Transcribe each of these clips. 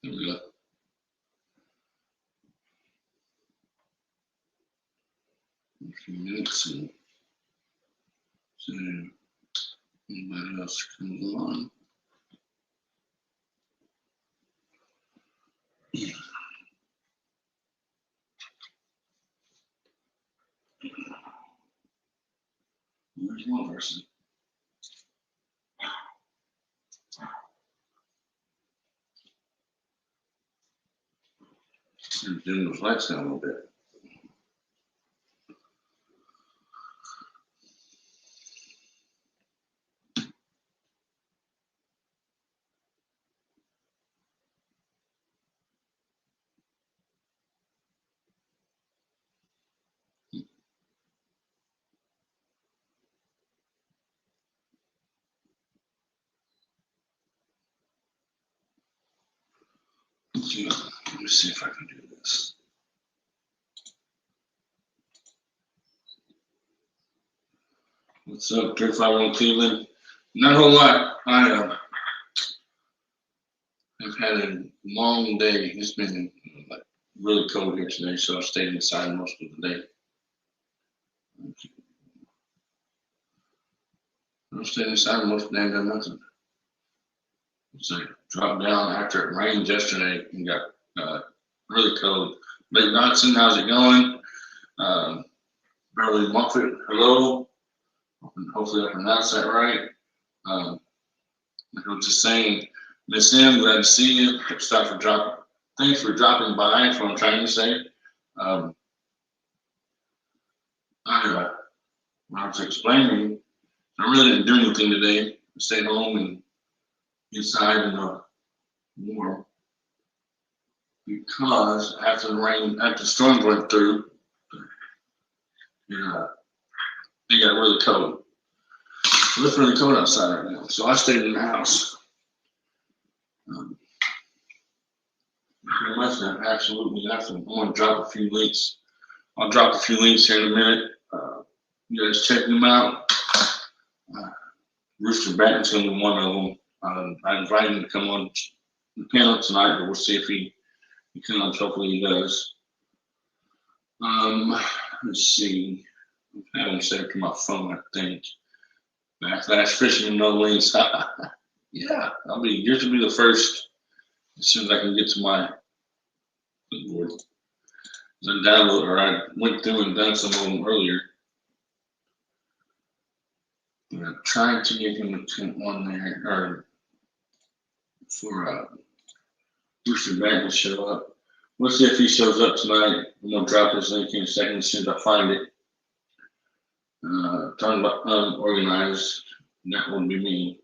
There we go. A few minutes and see anybody else comes along. There's one person. Dim those lights down a little bit. Yeah, let me see if I can do this. What's up, 351 Cleveland? Not a whole lot. I've had a long day. It's been like really cold here today, so I stayed inside most of the day. I stayed inside most of the day and done nothing. So dropped down after it rained yesterday and got really cold. Blake Dodson, how's it going? Beverly Muffet, hello. Hopefully I pronounced that right. I was just saying, Miss M, glad to see you. Thanks for dropping by. That's what I'm trying to say. I was explaining, I really didn't do anything today. I stayed home and inside in the warm because after the storm went through, it got really cold. So it's really cold outside right now. So I stayed in the house. Pretty much that, absolutely nothing. I'm gonna drop a few links. I'll drop a few links here in a minute. You guys check them out. Rooster Batten's gonna be one of them. I invited him to come on the panel tonight, but we'll see if he comes. Hopefully he does. Let's see. I haven't saved to my phone, I think. Backlash Fishing and No Links. Yeah, yours will be the first as soon as I can get to my clipboard. I went through and done some of them earlier. I'm trying to get him on there, or for Rooster Batten to show up. We'll see if he shows up tonight. I'm gonna drop his link in a second as soon as I find it. Talking about unorganized, that would be me.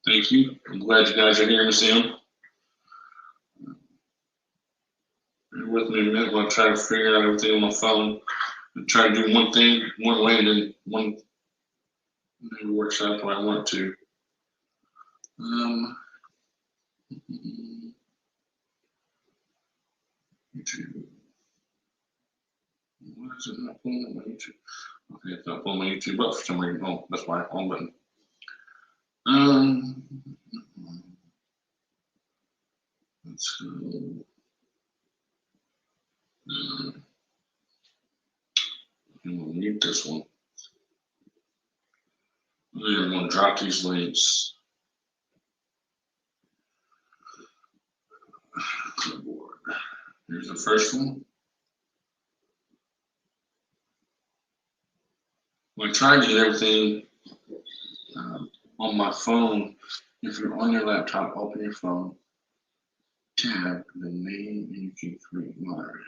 Thank you. I'm glad you guys are here, Miss M. Bear with me a minute. I'm going to try to figure out everything on my phone and try to do one thing one way and then one never works out the way I want to. YouTube. Why is it not pulling up my YouTube? Okay, it's not pulling my YouTube up for some reason. Oh, that's my home button. Let's go. I'm going to mute this one. I'm going to drop these links. Clipboard. Here's the first one. I tried to get everything on my phone. If you're on your laptop, open your phone, tab the name, and you can create monitors.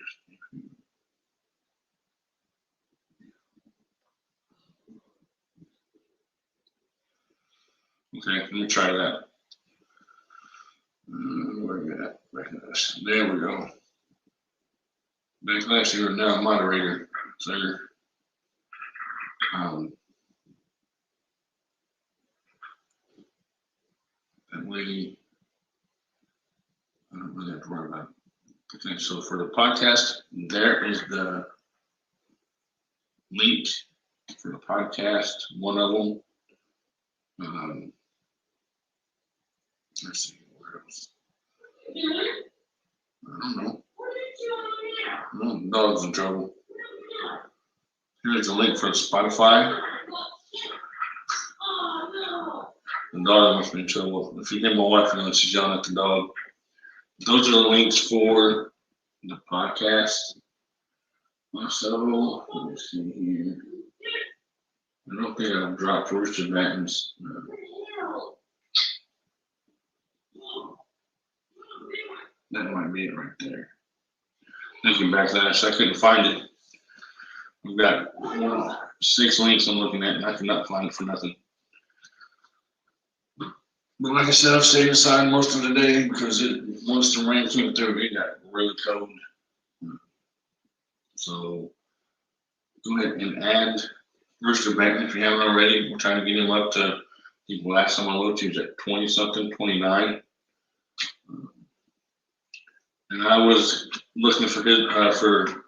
Okay, let me try that. Where are you at? Backlash. There we go. Backlash, you're now a moderator, sir. That way, I don't really have to worry about it. Okay, so for the podcast, there is the link for the podcast, one of them. Let's see, where else? I don't know. The dog's in trouble. Here's a link for Spotify. The dog must be in trouble. If you hear my wife, you know she's yelling at the dog. Those are the links for the podcast. So, let me see here. I don't think I've dropped Rooster Buttons. That might be it right there. Thank you, Backlash. I couldn't find it. We've got 6 links I'm looking at, and I cannot find it for nothing. But like I said, I've stayed inside most of the day because once the rain came through, it got really cold. So go ahead and add Rooster back if you haven't already. We're trying to get him up to, I think the last time I looked, he was at 20 something, 29. And I was looking for his for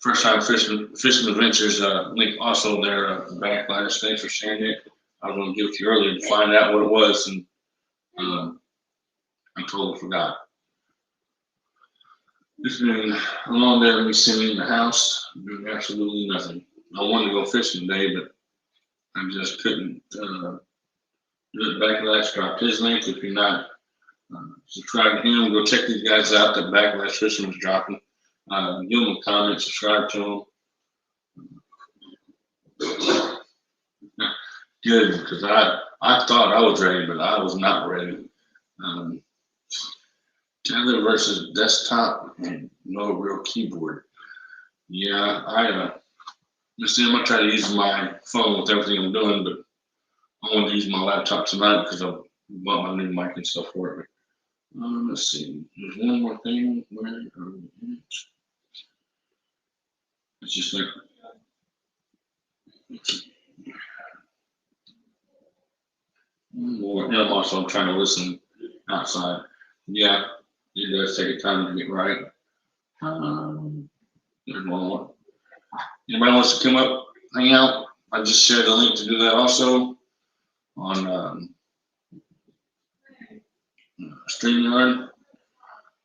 First Time Fishing Adventures link also there. Backlash. Thanks for sharing it. I was going to give it to you earlier to find out what it was, and I totally forgot. It's been a long day of me sitting in the house doing absolutely nothing. I wanted to go fishing today, but I just couldn't. Backlash dropped his link. If you're not subscribe to him, go check these guys out that Backlash Fishing was dropping. Give them a comment, subscribe to them. Good, because I thought I was ready, but I was not ready. Tether versus desktop and no real keyboard. Yeah, I'm gonna try to use my phone with everything I'm doing, but I want to use my laptop tonight because I bought my new mic and stuff for it. Let's see. There's one more thing. Where are we? It's just like one more. And I'm trying to listen outside. Yeah, it does take time to get right. There's one more. Anybody wants to come up, hang out? I just shared the link to do that also on StreamYard.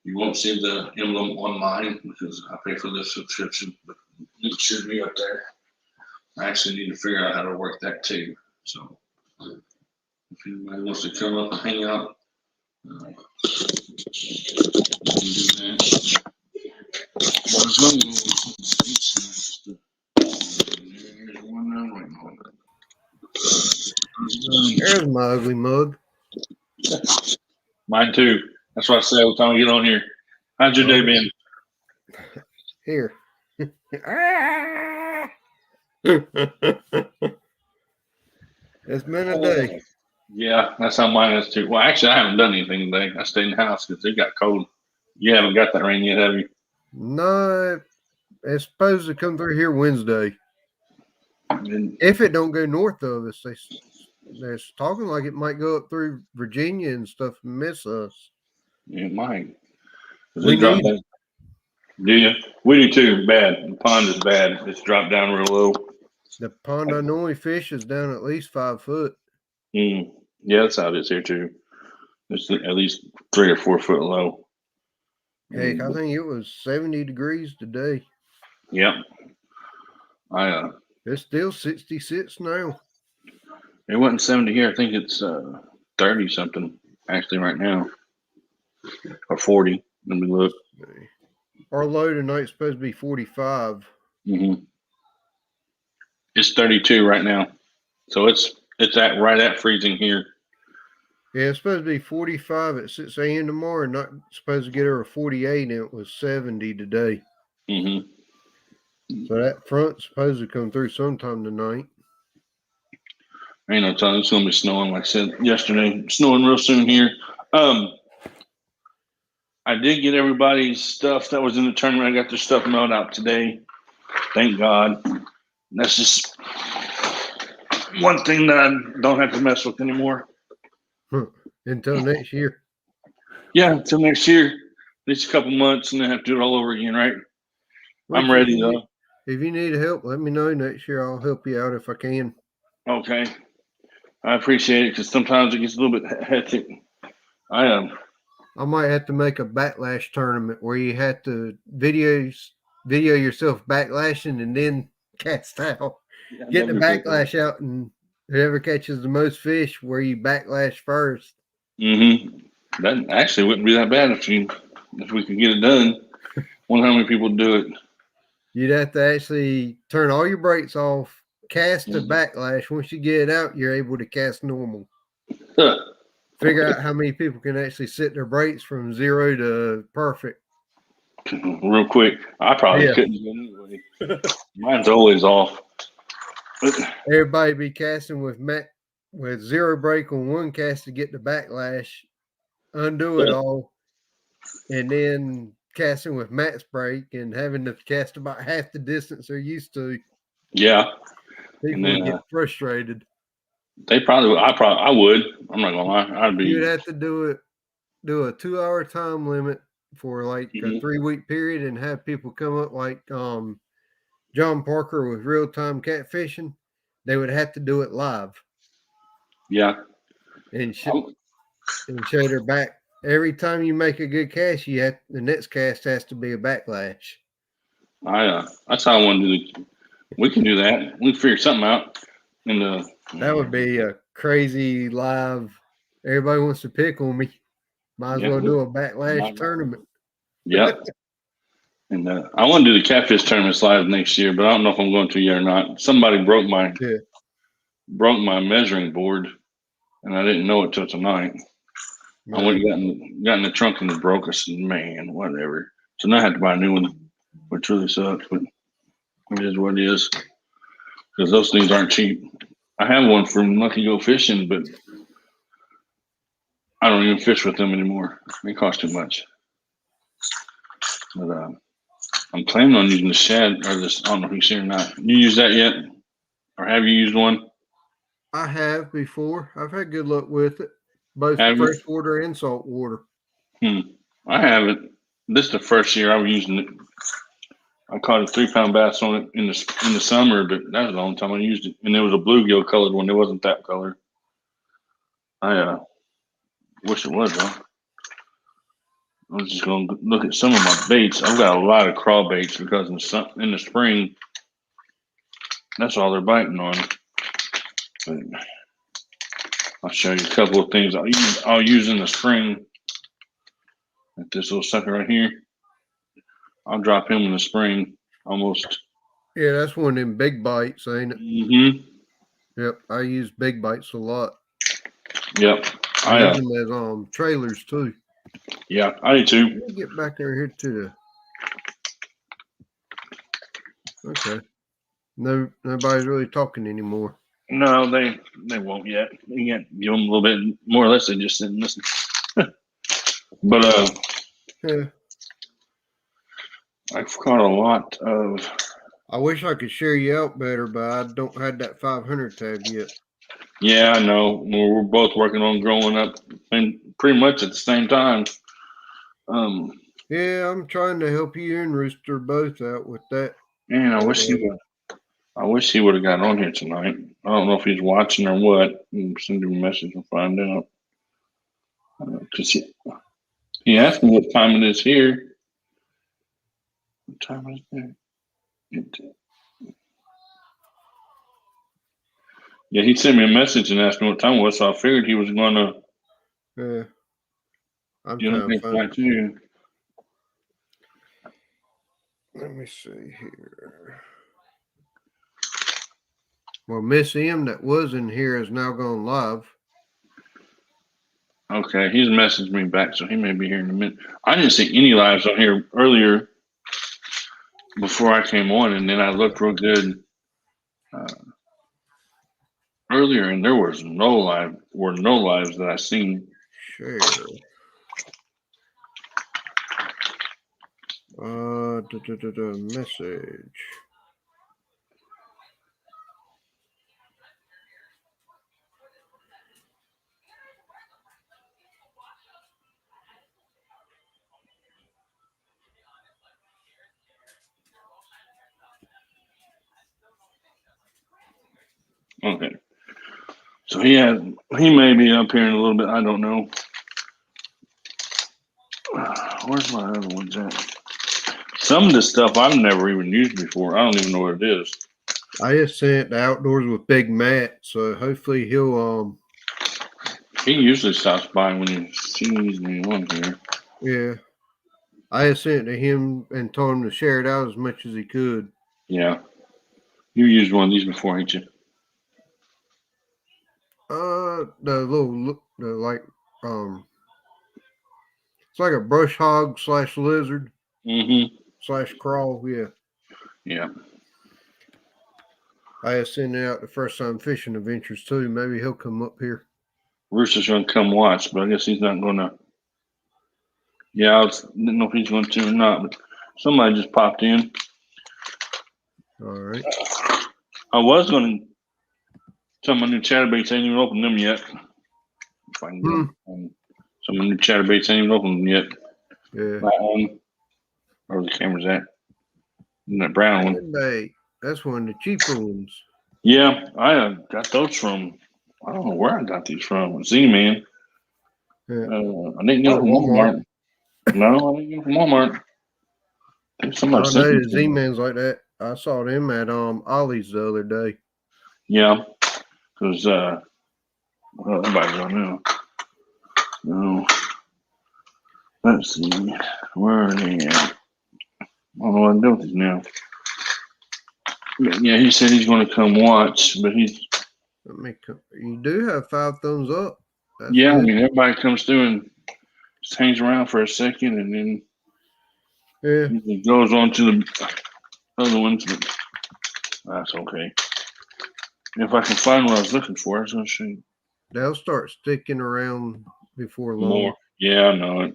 You won't see the emblem on mine because I pay for the subscription, but it should be up there. I actually need to figure out how to work that too. So if anybody wants to come up and hang out, you can do that. There's my ugly mug. Mine too. That's what I say every time I get on here. How's your day been? Here. It's been a day. Yeah, that's how mine is too. Well, actually, I haven't done anything today. I stayed in the house because it got cold. You haven't got that rain yet, have you? No, it's supposed to come through here Wednesday. And if it don't go north of us, they're talking like it might go up through Virginia and stuff and miss us. it might. We need it. Do you? We do too. Bad. The pond is bad. It's dropped down real low. The pond I normally fish is down at least 5 foot. Yeah, that's how it is here too. It's at least 3 or 4 foot low. Heck, I think it was 70 degrees today. Yep. It's still 66 now. It wasn't 70 here. I think it's 30 something actually right now, or 40. Let me look. Our low tonight's supposed to be 45. It's 32 right now, so it's right at freezing here. Yeah, it's supposed to be 45 at 6 a.m. tomorrow, and not supposed to get over 48, and it was 70 today. So that front's supposed to come through sometime tonight. Ain't no telling. It's going to be snowing, like I said yesterday. Snowing real soon here. I did get everybody's stuff that was in the tournament. I got their stuff mailed out today. Thank God. That's just one thing that I don't have to mess with anymore. Until next year. Yeah, until next year. At least a couple months, and then have to do it all over again, right? I'm ready, though. If you need help, let me know next year. I'll help you out if I can. Okay. I appreciate it because sometimes it gets a little bit hectic. I might have to make a backlash tournament where you have to video yourself backlashing and then cast out. Get the backlash out, and whoever catches the most fish, where you backlash first. That actually wouldn't be that bad if we could get it done. Wonder how many people do it. You'd have to actually turn all your brakes off, cast a backlash. Once you get it out, you're able to cast normal. Figure out how many people can actually set their brakes from 0 to perfect. Real quick, I probably couldn't anyway. Mine's always off. Everybody be casting with 0 brake on one cast to get the backlash, undo it all, and then casting with max brake and having to cast about half the distance they're used to. Yeah. People would get frustrated. I would. I'm not gonna lie. You'd have to do a 2-hour time limit for like a 3-week period and have people come up like John Parker with Real Time Catfishing. They would have to do it live. Yeah. And show their back. Every time you make a good cast, the next cast has to be a backlash. That's how I want to do it. We can do that. We can figure something out. That would be a crazy live. Everybody wants to pick on me. Might as well do a backlash tournament. Yeah. And I want to do the catfish tournaments live next year, but I don't know if I'm going to yet or not. Somebody broke my measuring board, and I didn't know it till tonight. No. I went and got in the trunk and it broke. I said, man, whatever. So now I have to buy a new one, which really sucks, but it is what it is. Because those things aren't cheap. I have one from Lucky Go Fishing, but I don't even fish with them anymore. They cost too much. But I'm planning on using the shad or this. I don't know if you've seen it or not. You use that yet? Or have you used one? I have before. I've had good luck with it. Both freshwater and saltwater. I haven't. This is the first year I was using it. I caught a 3-pound bass on it in the summer, but that was the only time I used it. And it was a bluegill colored one. It wasn't that color. I wish it was though. I was just going to look at some of my baits. I've got a lot of crawl baits because in the spring, that's all they're biting on. But I'll show you a couple of things I'll use in the spring. Like this little sucker right here. I'll drop him in the spring almost. Yeah, that's one of them big bites, ain't it? Mm-hmm. Yep, I use big bites a lot. Yep. I use them as trailers too. Yeah, I do too. Let me get back over here to the. Okay. Nobody's really talking anymore. No, they won't yet. You got to give them a little bit more or less. They just sit and listen. But yeah. I've caught a lot of. I wish I could share you out better, but I don't have that 500 tab yet. Yeah, I know. We're both working on growing up, and pretty much at the same time. Yeah, I'm trying to help you and Rooster both out with that. Man, I wish he would have got on here tonight. I don't know if he's watching or what. Send him a message and find out. Because he asked me what time it is here. What time is it? Yeah, he sent me a message and asked me what time it was, so I figured he was going to. Yeah. I'm trying to find you. Let me see here. Well, Miss M that was in here has now gone live. Okay, he's messaged me back, so he may be here in a minute. I didn't see any lives on here earlier before I came on, and then I looked real good earlier, and there was no lives that I seen. Sure. Message. Okay. So he may be up here in a little bit. I don't know. Where's my other ones at? Some of this stuff I've never even used before. I don't even know what it is. I just sent the outdoors with Big Matt, so hopefully he'll He usually stops by when he sees me on here. Yeah. I just sent it to him and told him to share it out as much as he could. Yeah. You used one of these before, ain't you? It's like a brush hog / lizard / crawl. Yeah. Yeah. I just sent it out the first time fishing adventures too. Maybe he'll come up here. Rooster's gonna come watch, but I guess he's not gonna. Yeah, I didn't know if he's going to or not, but somebody just popped in. All right. I was gonna tell my new chatterbaits ain't even opened them yet. If I can get them. Some of the new chatterbaits ain't even opened them yet. Yeah. That one. Where the camera's at? And that brown one. That's one of the cheaper ones. Yeah, I got those from. I don't know where I got these from. Z-Man. Yeah. I didn't get them from Walmart. No, I didn't get them from Walmart. I think somebody sent them. The Z-Mans like that. I saw them at Ollie's the other day. Yeah, because well, everybody's on now. No. Let's see. Where are they at? I don't know what to do with these now. But yeah, he said he's going to come watch, but he's. You do have 5 thumbs up. That's good. I mean, everybody comes through and just hangs around for a second, and then he goes on to the other ones, but that's okay. If I can find what I was looking for, I was going to show you. They'll start sticking around before long. More. Yeah, I know it.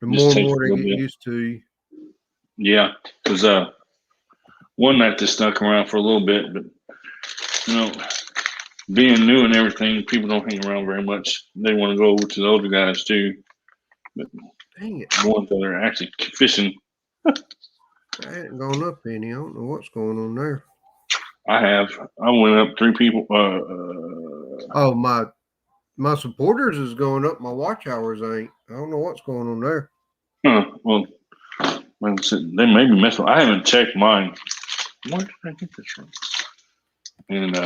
The more and more they get used to you. Yeah, because one night they stuck around for a little bit, but being new and everything, people don't hang around very much. They want to go over to the older guys too. But dang it, the ones that are actually fishing. I hadn't gone up any. I don't know what's going on there. I have. I went up 3 people. My supporters is going up. My watch hours ain't. I don't know what's going on there. Well, they may be messing. I haven't checked mine. Where did I get this from? And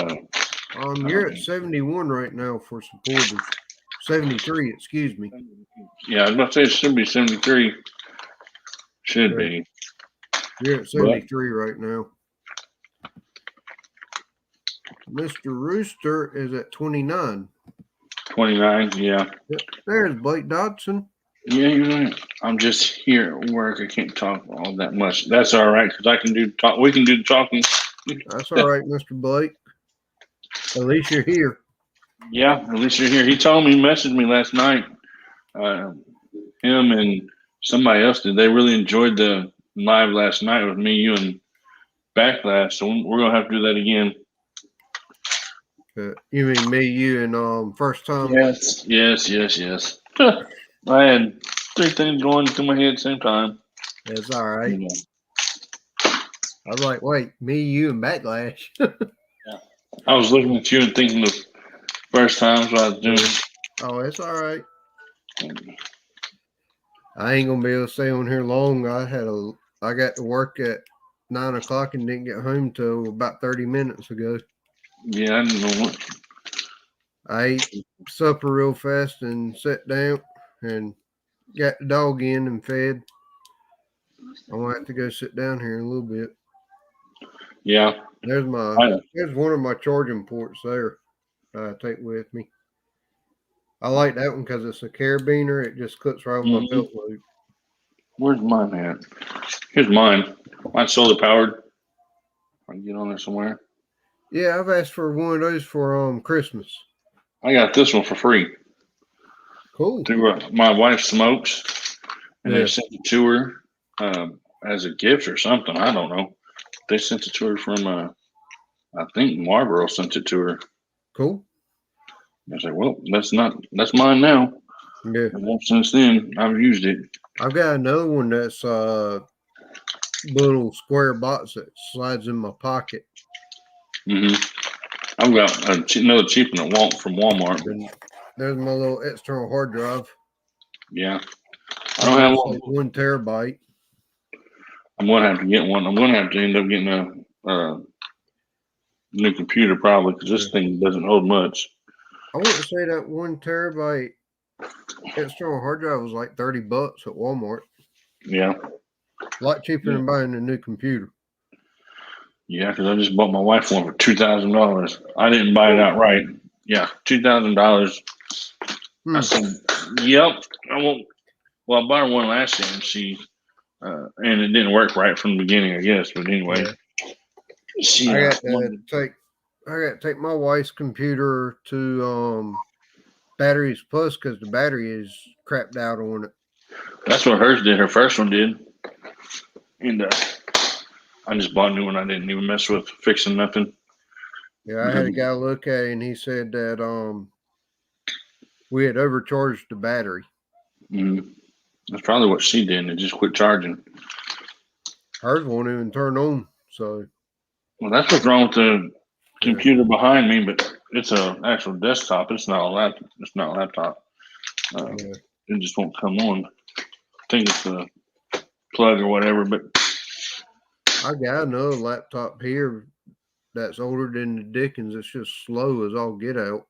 you're at 71 right now for supporters. 73, excuse me. Yeah, I was about to say it should be 73. Should be. You're at 73 right now. Mr. Rooster is at 29. 29, yeah. Yep. There's Blake Dodson. Yeah, you're right. I'm just here at work. I can't talk all that much. That's all right, because I can do talk. We can do the talking. That's all right, Mr. Blake. At least you're here. Yeah, at least you're here. He told me, messaged me last night. Him and somebody else did. They really enjoyed the live last night with me, you, and Backlash. So we're gonna have to do that again. You mean me, you, and first time? Yes. I had 3 things going through my head at the same time. That's all right. I was like, wait, me, you, and Backlash. Yeah. I was looking at you and thinking the first times what I was doing. Oh, it's all right. I ain't gonna be able to stay on here long. I got to work at 9 o'clock and didn't get home till about 30 minutes ago. Yeah, I didn't know what. I ate supper real fast and sat down and got the dog in and fed. I'm gonna have to go sit down here in a little bit. Yeah. There's one of my charging ports there I take with me. I like that one because it's a carabiner. It just clips right on my belt loop. Where's mine at? Here's mine. Mine's solar powered. I can get on there somewhere. Yeah, I've asked for one of those for Christmas. I got this one for free. Cool. Through my wife smokes, and they sent it to her as a gift or something. I don't know. They sent it to her from I think Marlboro sent it to her. Cool. I said, well, that's mine now. Yeah. And since then, I've used it. I've got another one that's little square box that slides in my pocket. Mm-hmm. I've got another cheap one from Walmart. And there's my little external hard drive. Yeah. I don't have one. Like 1 terabyte. I'm going to have to get one. I'm going to have to end up getting a new computer probably because this thing doesn't hold much. I want to say that 1 terabyte external hard drive was like $30 at Walmart. Yeah. A lot cheaper than buying a new computer. Yeah, because I just bought my wife one for $2,000. I didn't buy it outright. Yeah, $2,000. I said, "Yep, I won't." Well, I bought her one last year, and and it didn't work right from the beginning, I guess. But anyway, I got to take my wife's computer to Batteries Plus because the battery is crapped out on it. That's what hers did. Her first one did, and I just bought a new one. I didn't even mess with fixing nothing. Yeah, I had a guy look at it, and he said that we had overcharged the battery. That's probably what she did, and it just quit charging. Hers won't even turn on. So, well, that's what's wrong with the computer behind me. But it's an actual desktop. It's not a laptop. It's not a laptop. It just won't come on. I think it's a plug or whatever. But I got another laptop here that's older than the Dickens. It's just slow as all get out.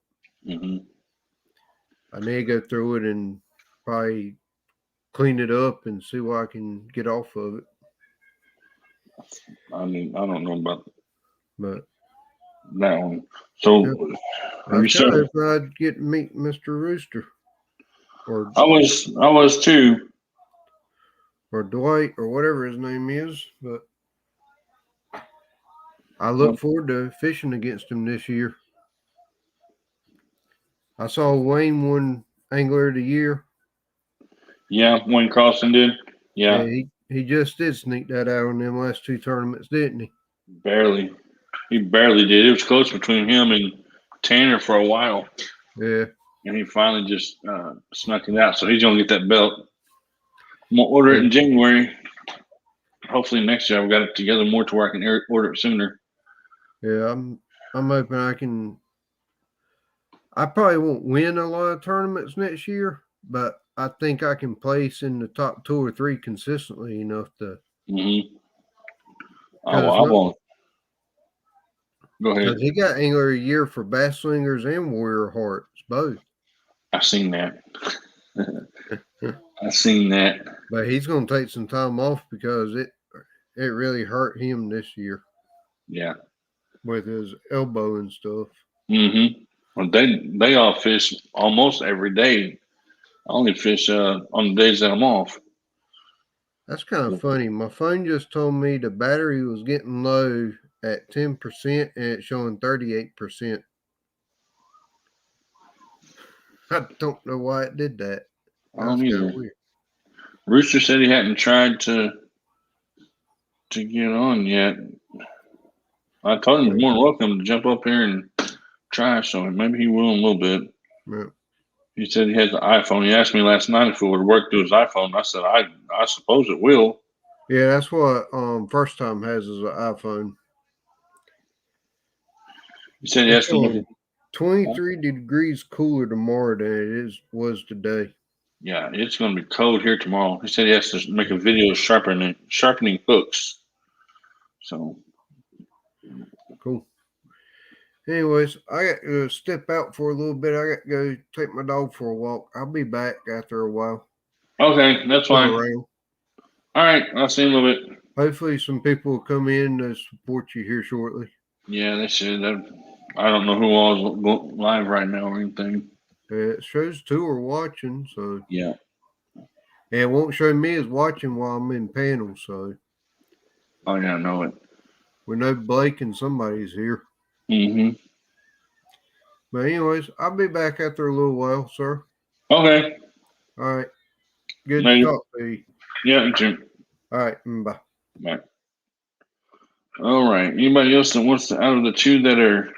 I need to go through it and probably clean it up and see what I can get off of it. I mean, I don't know about but that one. So, I was kind of hoping I'd get to meet Mr. Rooster. Or I was too. Or Dwight, or whatever his name is. But I look forward to fishing against him this year. I saw Wayne won Angler of the Year. Yeah, Wayne Carlson did. Yeah, he just did sneak that out on them last 2 tournaments, didn't he? Barely. He barely did. It was close between him and Tanner for a while. Yeah. And he finally just snuck it out. So he's going to get that belt. I'm going to order it in January. Hopefully next year I've got it together more to where I can order it sooner. Yeah, I'm hoping I can. I probably won't win a lot of tournaments next year, but I think I can place in the top 2 or 3 consistently enough to. Oh, well, I won't. Go ahead. Because he got Angler of the Year for Bass Slingers and Warrior Hearts, both. I've seen that. I've seen that. But he's going to take some time off because it really hurt him this year. Yeah. With his elbow and stuff. Well, they all fish almost every day. I only fish on the days that I'm off. That's kind of funny. My phone just told me the battery was getting low at 10% and it's showing 38%. I don't know why it did that. I don't either. Weird. Rooster said he hadn't tried to get on yet. I told him he's more than welcome to jump up here and try, so maybe he will in a little bit. Yeah. He said he has an iPhone. He asked me last night if it would work through his iPhone. I said, I suppose it will. Yeah, that's what First Time has is an iPhone. He said he has to look at 23 degrees cooler tomorrow than it was today. Yeah, it's going to be cold here tomorrow. He said he has to make a video sharpening hooks. So cool. Anyways, I got to step out for a little bit. I got to go take my dog for a walk. I'll be back after a while. Okay, that's fine. All right, I'll see you in a little bit. Hopefully some people will come in to support you here shortly. Yeah, they should. I don't know who all is live right now or anything. It shows 2 are watching, so. Yeah. And it won't show me as watching while I'm in panel, so. Oh, yeah, I know it. We know Blake and somebody's here. But anyways, I'll be back after a little while, sir. Okay. All right. Good to talk to you. Yeah, you too. All right. Bye. Bye. All right. Anybody else that wants to, out of the 2 that are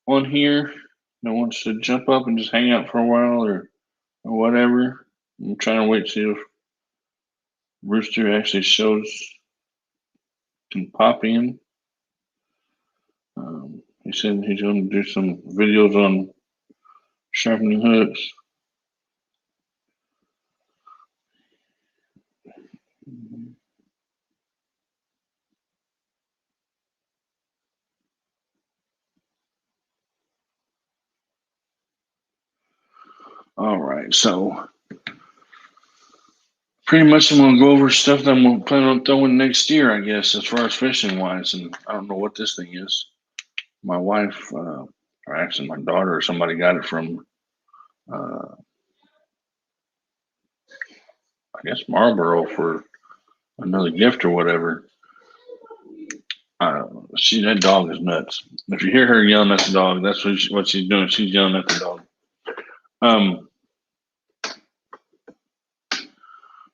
on here, that wants to jump up and just hang out for a while or whatever? I'm trying to wait to see if Rooster actually can pop in. He said he's going to do some videos on sharpening hooks. All right, so pretty much I'm going to go over stuff that I'm going to plan on throwing next year, I guess, as far as fishing wise. And I don't know what this thing is. My wife, or actually my daughter or somebody got it from, I guess, Marlboro for another gift or whatever. That dog is nuts. If you hear her yelling at the dog, that's what she's doing. She's yelling at the dog.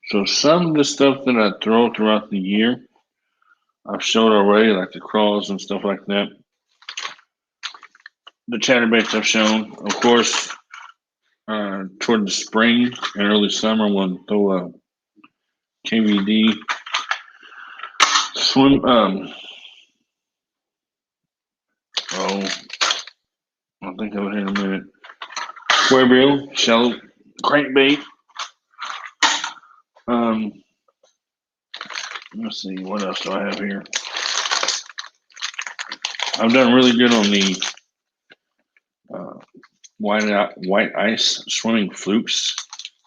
So some of the stuff that I throw throughout the year, I've showed already, like the crawls and stuff like that. The chatterbaits I've shown, of course. Toward the spring and early summer, we'll throw a KVD swim. I'll think of it in a minute. Square bill, shallow crankbait. Let's see, what else do I have here? I've done really good on the white ice swimming flukes,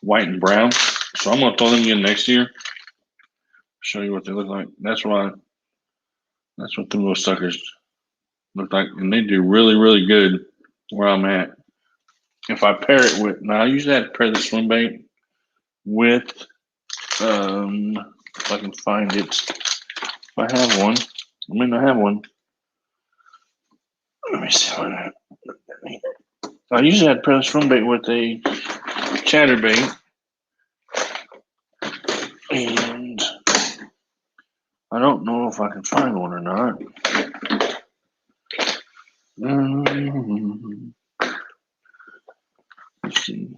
white and brown. So I'm gonna throw them again next year. Show you what they look like. That's what the little suckers look like, and they do really, really good where I'm at. If I pair it with, now I usually have to pair the swim bait with, if I can find it, if I have one, I may not have one. Let me see what I usually have to pair the swim bait with a chatterbait, and I don't know if I can find one or not. Let's see.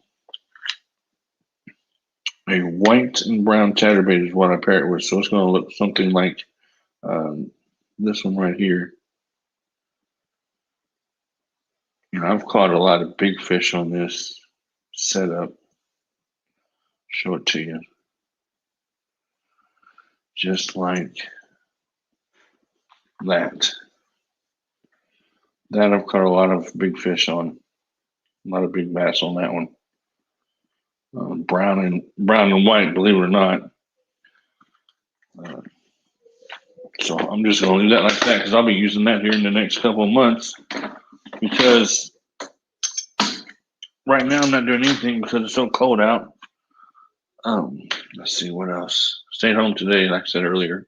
A white and brown chatterbait is what I pair it with, so it's going to look something like this one right here. And I've caught a lot of big fish on this setup. Show it to you. Just like that. That I've caught a lot of big fish on. A lot of big bass on that one. Brown and white, believe it or not. So I'm just going to leave that like that because I'll be using that here in the next couple of months. Because right now I'm not doing anything because it's so cold out. Let's see what else. Stayed home today, like I said earlier.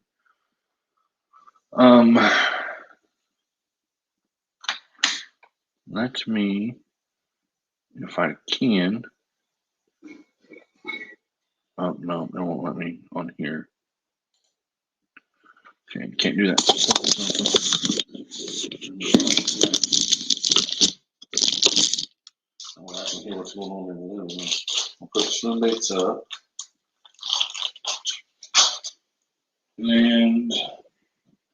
Let me, if I can. Oh no, it won't let me on here. Okay, can't do that. I can hear what's going on in the living room. I'll put the swim baits up. And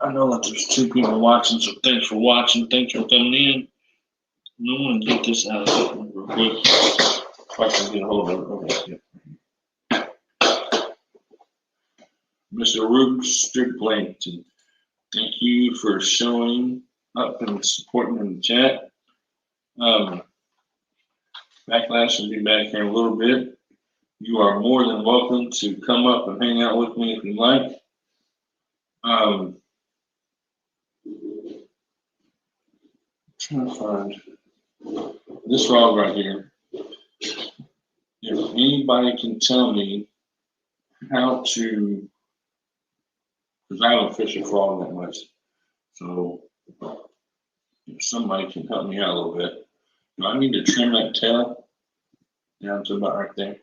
I know that there's 2 people watching, so thanks for watching. Thanks for coming in. I'm going to get this out of here real quick. If I can get a hold of it. Okay. Mr. Ruben Strickland, thank you for showing up and supporting in the chat. Backlash will be back here in a little bit. You are more than welcome to come up and hang out with me if you like. Trying to find this rod right here. If anybody can tell me how to, because I don't fish a frog that much, so if somebody can help me out a little bit. Do I need to trim that tail down to about right there?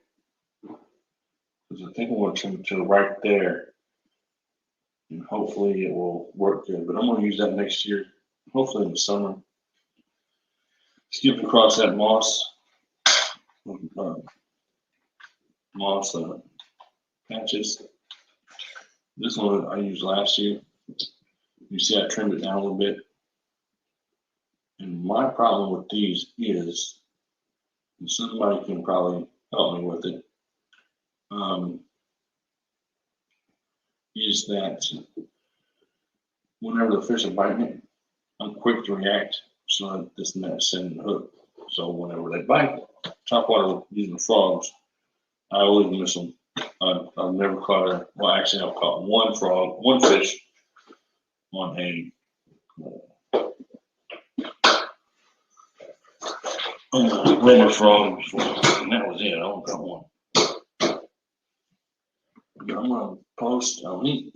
Because I think I want to trim it to right there, and hopefully it will work good. But I'm going to use that next year, hopefully in the summer. Skip across that moss patches. This one I used last year. You see I trimmed it down a little bit. And my problem with these is, and somebody can probably help me with it, is that whenever the fish are biting it, I'm quick to react, so that this net sending the hook. So whenever they bite, topwater using the frogs, I always miss them. I've never caught a, well, actually, I've caught one fish on a rubber frog before, and that was it. I only got one. I'm gonna post a link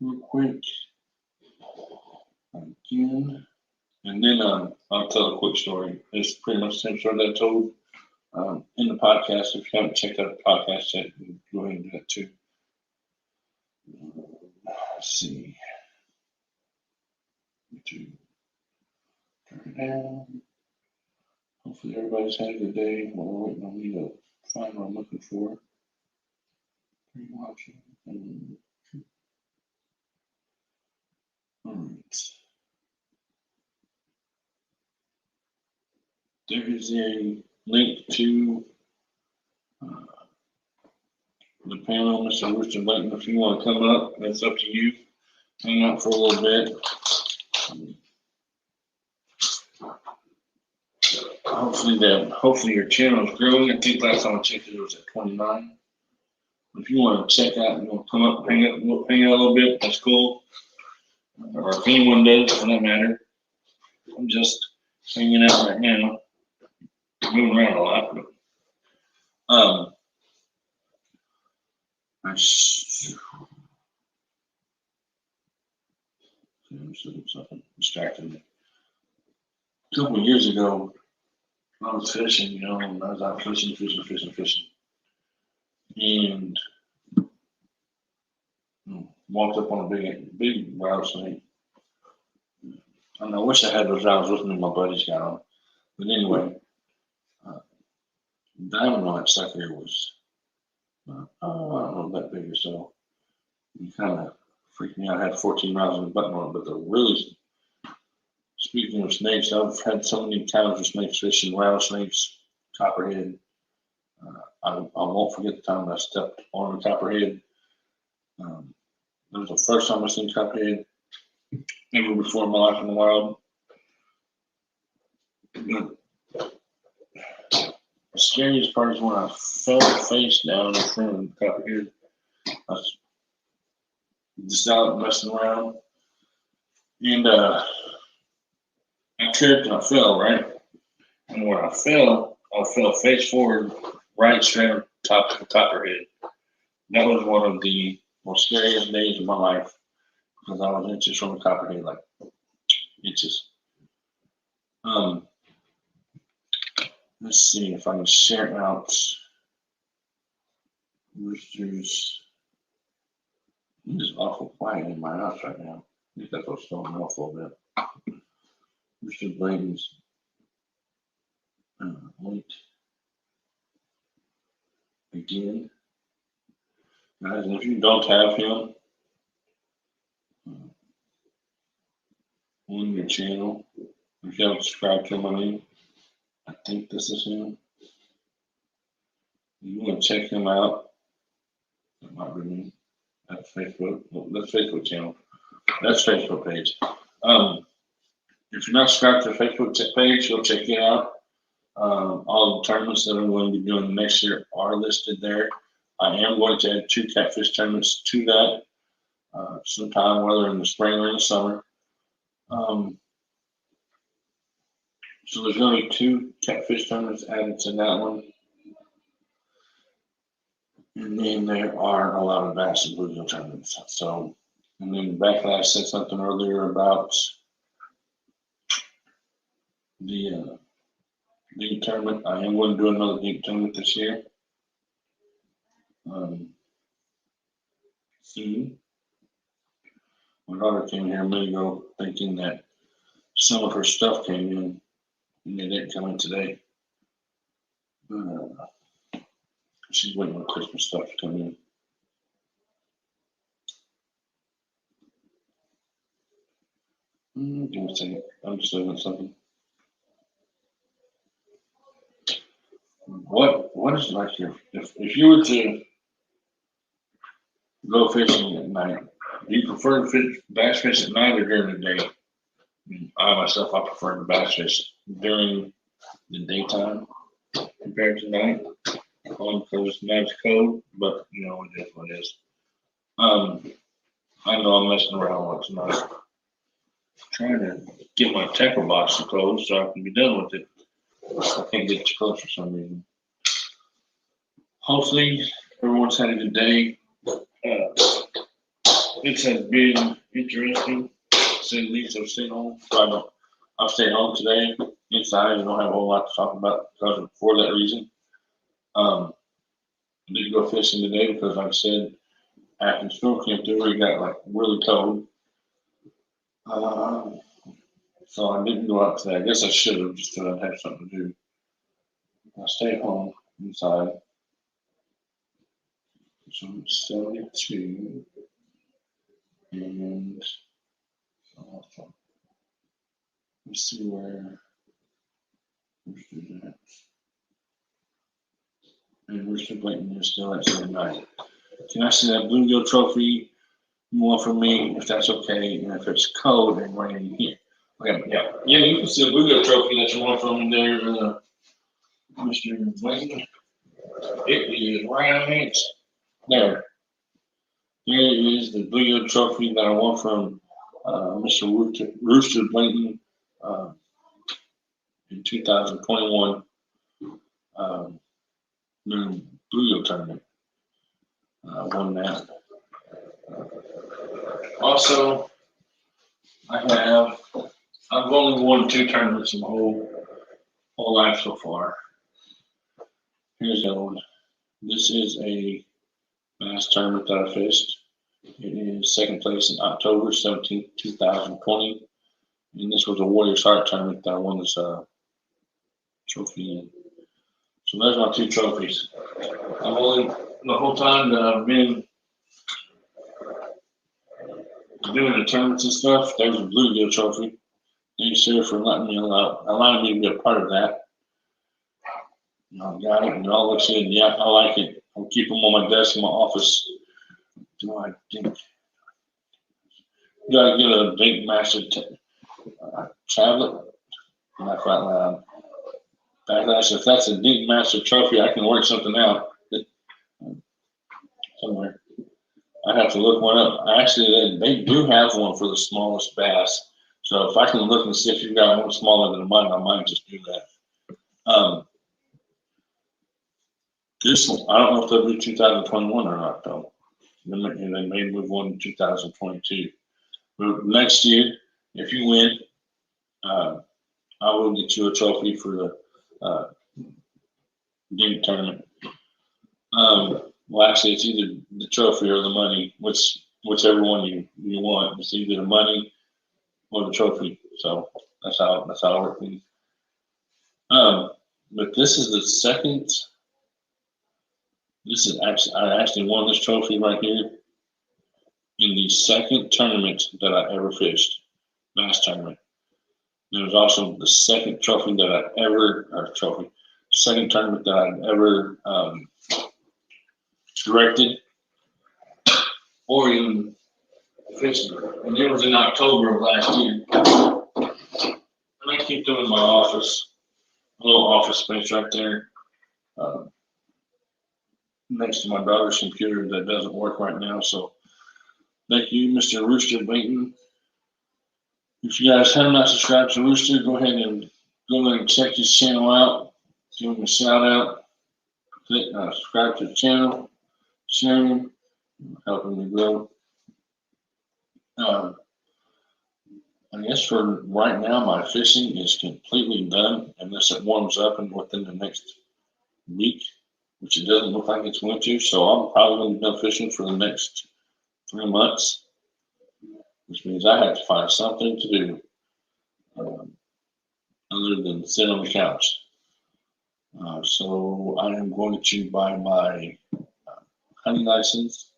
real quick again, and then I'll tell a quick story. It's pretty much the same story that I told in the podcast. If you haven't checked out the podcast yet, go ahead and do that too. Let's see. Turn it down. Hopefully everybody's had a good day while we're waiting on me to find what I'm looking for. Watching. All right. There is a link to the panel, Mr. Richard Layton. If you want to come up, that's up to you. Hang out for a little bit. Hopefully your channel is growing. I think last time I checked it was at 29. If you want to check out, you want to come up, hang out a little bit, that's cool. Or if anyone does, for that matter. I'm just hanging out right now, moving around a lot. But, something distracted me. A couple of years ago, I was fishing, and I was out fishing. And walked up on a big rattlesnake. And I wish I had those rattles with me, my buddies got on. But anyway, diamond on that sucker was, I don't know, that big or so. It kind of freaked me out. I had 14 rounds in the button on it, but they're really, speaking of snakes, I've had so many encounters with snakes fishing, rattlesnakes, copperhead. I won't forget the time I stepped on a copperhead. It was the first time I seen copperhead ever before in my life in the wild. But the scariest part is when I fell face down in front of the copperhead. I was just out messing around, and I tripped and I fell, right? And when I fell face forward, right straight on top of the copperhead. That was one of the most scariest days of my life because I was inches from the copperhead, like inches. Let's see if I can share out roosters. It is awful quiet in my house right now. I think that's what's throwing me off a little bit. Rooster Bladen's link again. Guys, and if you don't have him on your channel, if you haven't subscribed to him, I think this is him. You want to check him out. That might be me. That's Facebook. Well, that's Facebook channel. That's Facebook page. If you're not subscribed to the Facebook page, you'll check it out. All the tournaments that I'm going to be doing next year are listed there. I am going to add 2 catfish tournaments to that sometime, whether in the spring or in the summer. So there's going to be 2 catfish tournaments added to that one. And then there are a lot of bass and bluegill tournaments. So, and then Backlash said something earlier about the league tournament. I am going to do another league tournament this year. Soon. My daughter came here a minute ago thinking that some of her stuff came in, and it didn't come in today. She's waiting on Christmas stuff to come in. Give me a second. I'm just looking at something. What is like if you were to go fishing at night, do you prefer to fish, bass fish at night or during the day? I myself, I prefer to bass fish during the daytime compared to night. Because night's cold, but you know it is what it is. I know I'm messing around with tonight. Trying to get my tackle box to close so I can be done with it. I can't get too close for some reason. Hopefully, everyone's had a good day. It has been interesting. To say the least, I've stayed home. I've stayed home today. Inside, I don't have a whole lot to talk about for that reason. I did go fishing today because, like I said, after the snow came through, it got like really cold. So I didn't go out today. I guess I should have just because I had something to do. I stayed home inside. So I'm 72. And let's see where's that. And we're still waiting. We're still at 79. Can I see that bluegill trophy you want from me, if that's okay, and if it's cold and raining here? Okay, yeah, you can see the bluegill trophy that you want from me there, Mr. Wayne. It is right there. Here is the bluegill trophy that I want from Mr. Rooster Blanton in 2021 bluegill tournament. Won that. Also, I've only won 2 tournaments in my whole life so far. Here's the one. This is a bass tournament that I fished. It is second place in October 17th, 2020. And this was a Warriors Heart tournament that I won this trophy in. So there's my 2 trophies. I've only, the whole time that I've been doing the tournaments and stuff, there's a bluegill trophy. Thank you, sir, for allowing me to be a part of that. I got it, and it all looks good. Yeah, I like it. I'll keep them on my desk in my office. Do I think? Gotta get a big master tablet. Not quite loud. Backlash. If that's a Dink Master trophy, I can work something out somewhere. I have to look one up. Actually, they do have one for the smallest bass. So if I can look and see if you've got one smaller than mine, I might just do that. This one, I don't know if they'll do 2021 or not, though. They may move on to 2022. But next year, if you win, I will get you a trophy for the Dink tournament. Well, actually, it's either the trophy or the money, whichever one you want. It's either the money or the trophy. So that's how it works. But this is the second. I actually won this trophy right here in the second tournament that I ever fished, bass tournament. It was also the second trophy that I second tournament that I've ever directed or even fished. And it was in October of last year. And I keep doing my office, a little office space right there. Next to my daughter's computer that doesn't work right now. So thank you, Mr. Rooster Blanton. If you guys have not subscribed to Rooster, go ahead and check his channel out. Give him a shout out. Click subscribe to the channel. Share him. Helping me grow. I guess for right now, my fishing is completely done unless it warms up and within the next week, which it doesn't look like it's going to. So I'm probably going to be done fishing for the next 3 months, which means I have to find something to do other than sit on the couch. So I am going to buy my hunting license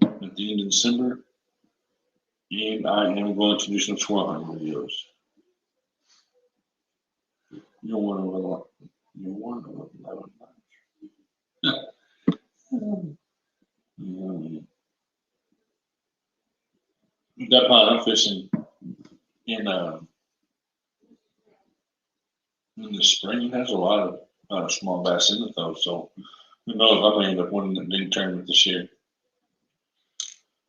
at the end of December. And I am going to do some squirrel hunting videos. You're one of 11. That pond I'm fishing in the spring has a lot of small bass in it though, so who knows? I may end up winning the big tournament this year.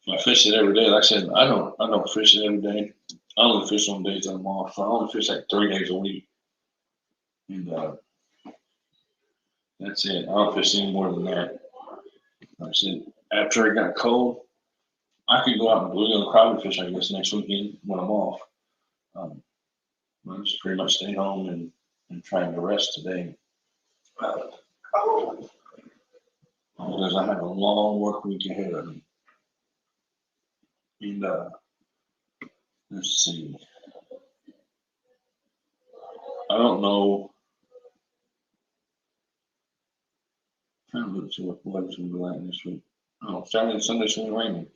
I fish it every day. Like I said, I don't fish it every day. I only fish on days that I'm off. So I only fish like 3 days a week, and that's it. I don't fish any more than that. Like I said, after it got cold, I could go out and bluegill and crappie fish, I guess, next weekend when I'm off. I just pretty much stay home and trying to rest today. Because I have a long work week ahead of me. And let's see. I don't know. I'm trying to look to what the weather's going to be like this week. Oh, Saturday and Sunday's going to be raining.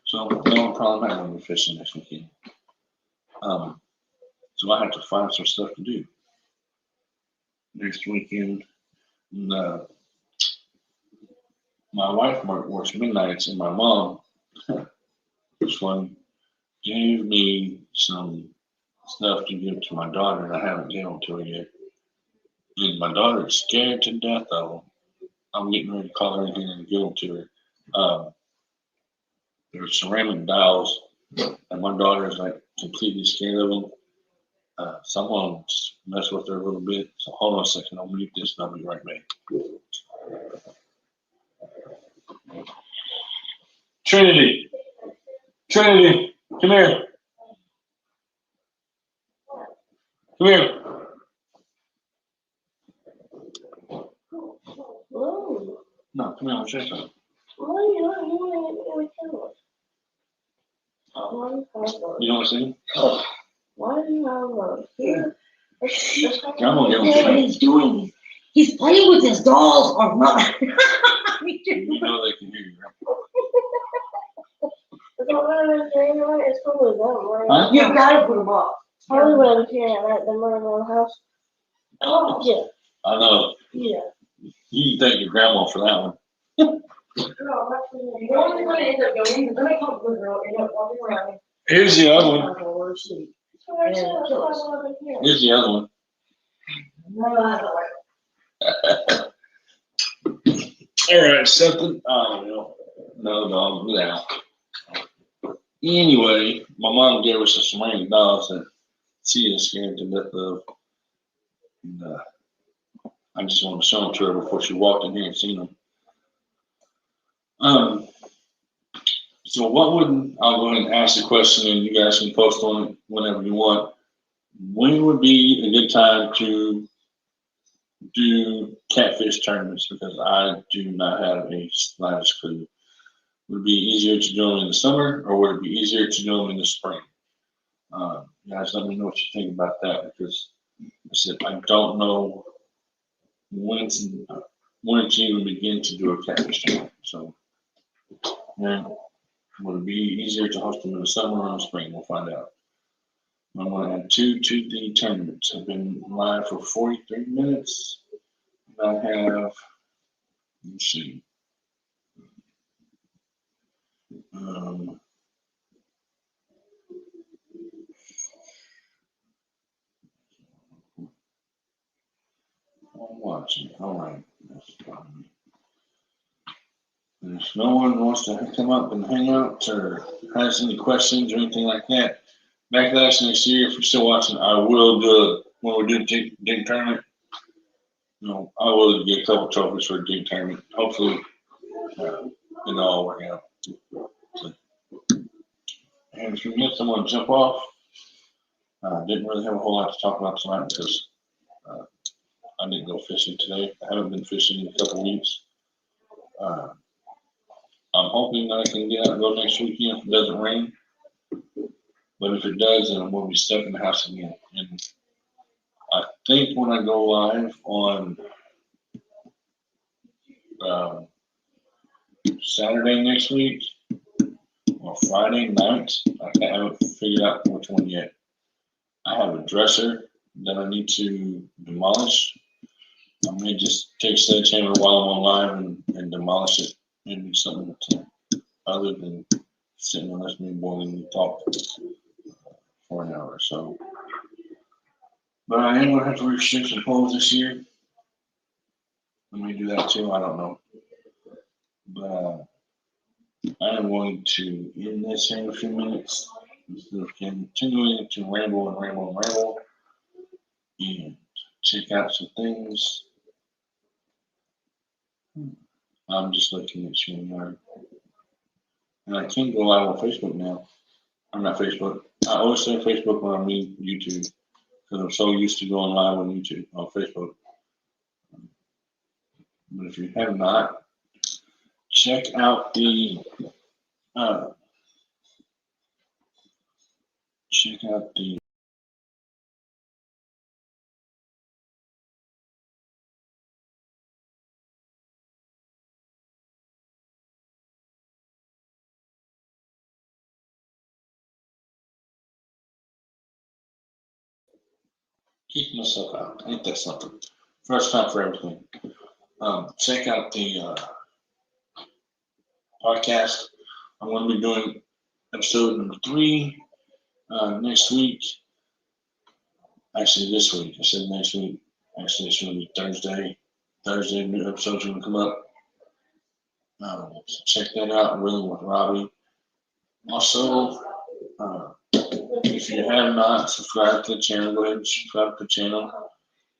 So no, I'm probably not going to be fishing next weekend. So I have to find some stuff to do next weekend. And, my wife works midnights, and my mom, this one, gave me some stuff to give to my daughter, and I haven't given them to her yet. And my daughter is scared to death of them. I'm getting ready to call her in here and give them to her. They're ceramic dials, and my daughter is like completely scared of them. Someone mess with her a little bit. So hold on a second. I'll mute this and I'll be right back. Trinity, come here. Come here. Whoa. No, come here. I'll show you something. You You don't see him? Why do you have here? I'm gonna give him What some. he's doing. He's playing with his dolls or not. You know they can hear you, right? Huh? You've got to put them up. Probably when I'm here at the mother house. Oh, Yeah. I know. Yeah. You can thank your grandma for that one. you're only going to end up going. You're going to come to the girl and end up walking around. Here's the other one. Here's the other one. All right, something. Oh, no, now. Anyway, my mom gave us some ceramic dolls that she is scared to death of. And, I just wanted to show them to her before she walked in here and seen them. So what would, I'll go ahead and ask the question and you guys can post on it whenever you want. When would be a good time to do catfish tournaments? Because I do not have a slightest clue. Would it be easier to do them in the summer or would it be easier to do them in the spring? Guys, let me know what you think about that because I said I don't know when to even begin to do a catfish tournament. So, yeah, would it be easier to host them in the summer or in the spring? We'll find out. I'm going to add 2 to the tournaments. I've been live for 43 minutes. I have, let's see. I'm watching. All right. That's fine. And if no one wants to come up and hang out or has any questions or anything like that, Backlash next year, if you're still watching, I will do it when we do the dig tournament. You know, I will get a couple trophies for a dig tournament. Hopefully, it'll all work out. So, and if you missed, I'm going to jump off. Didn't really have a whole lot to talk about tonight because I didn't go fishing today. I haven't been fishing in a couple weeks. I'm hoping that I can get out and go next weekend if it doesn't rain. But if it does, then I'm going to be stuck in the house again. And I think when I go live on Saturday next week, or Friday night. I haven't figured out which one yet. I have a dresser that I need to demolish. I may just take a sledgehammer while I'm on live and demolish it. Maybe something other than sitting and listening to boiling and talk for an hour or so. But I am going to have to restrict some poles this year. I may do that too. I don't know. But I am going to end this here in a few minutes instead of continuing to ramble and check out some things. I'm just looking at StreamYard. And I can go live on Facebook now. I'm not Facebook. I always say Facebook when I mean YouTube because I'm so used to going live on YouTube, on Facebook. But if you have not, check out the keep myself out. Ain't that something? First time for everything. Check out the podcast. I'm going to be doing episode number 3 next week. Actually, this week. I said next week. Actually, it's going to be Thursday. Thursday, new episodes are going to come up. So check that out. Really with Robbie. Also, if you have not subscribed to the channel, go ahead and subscribe to the channel.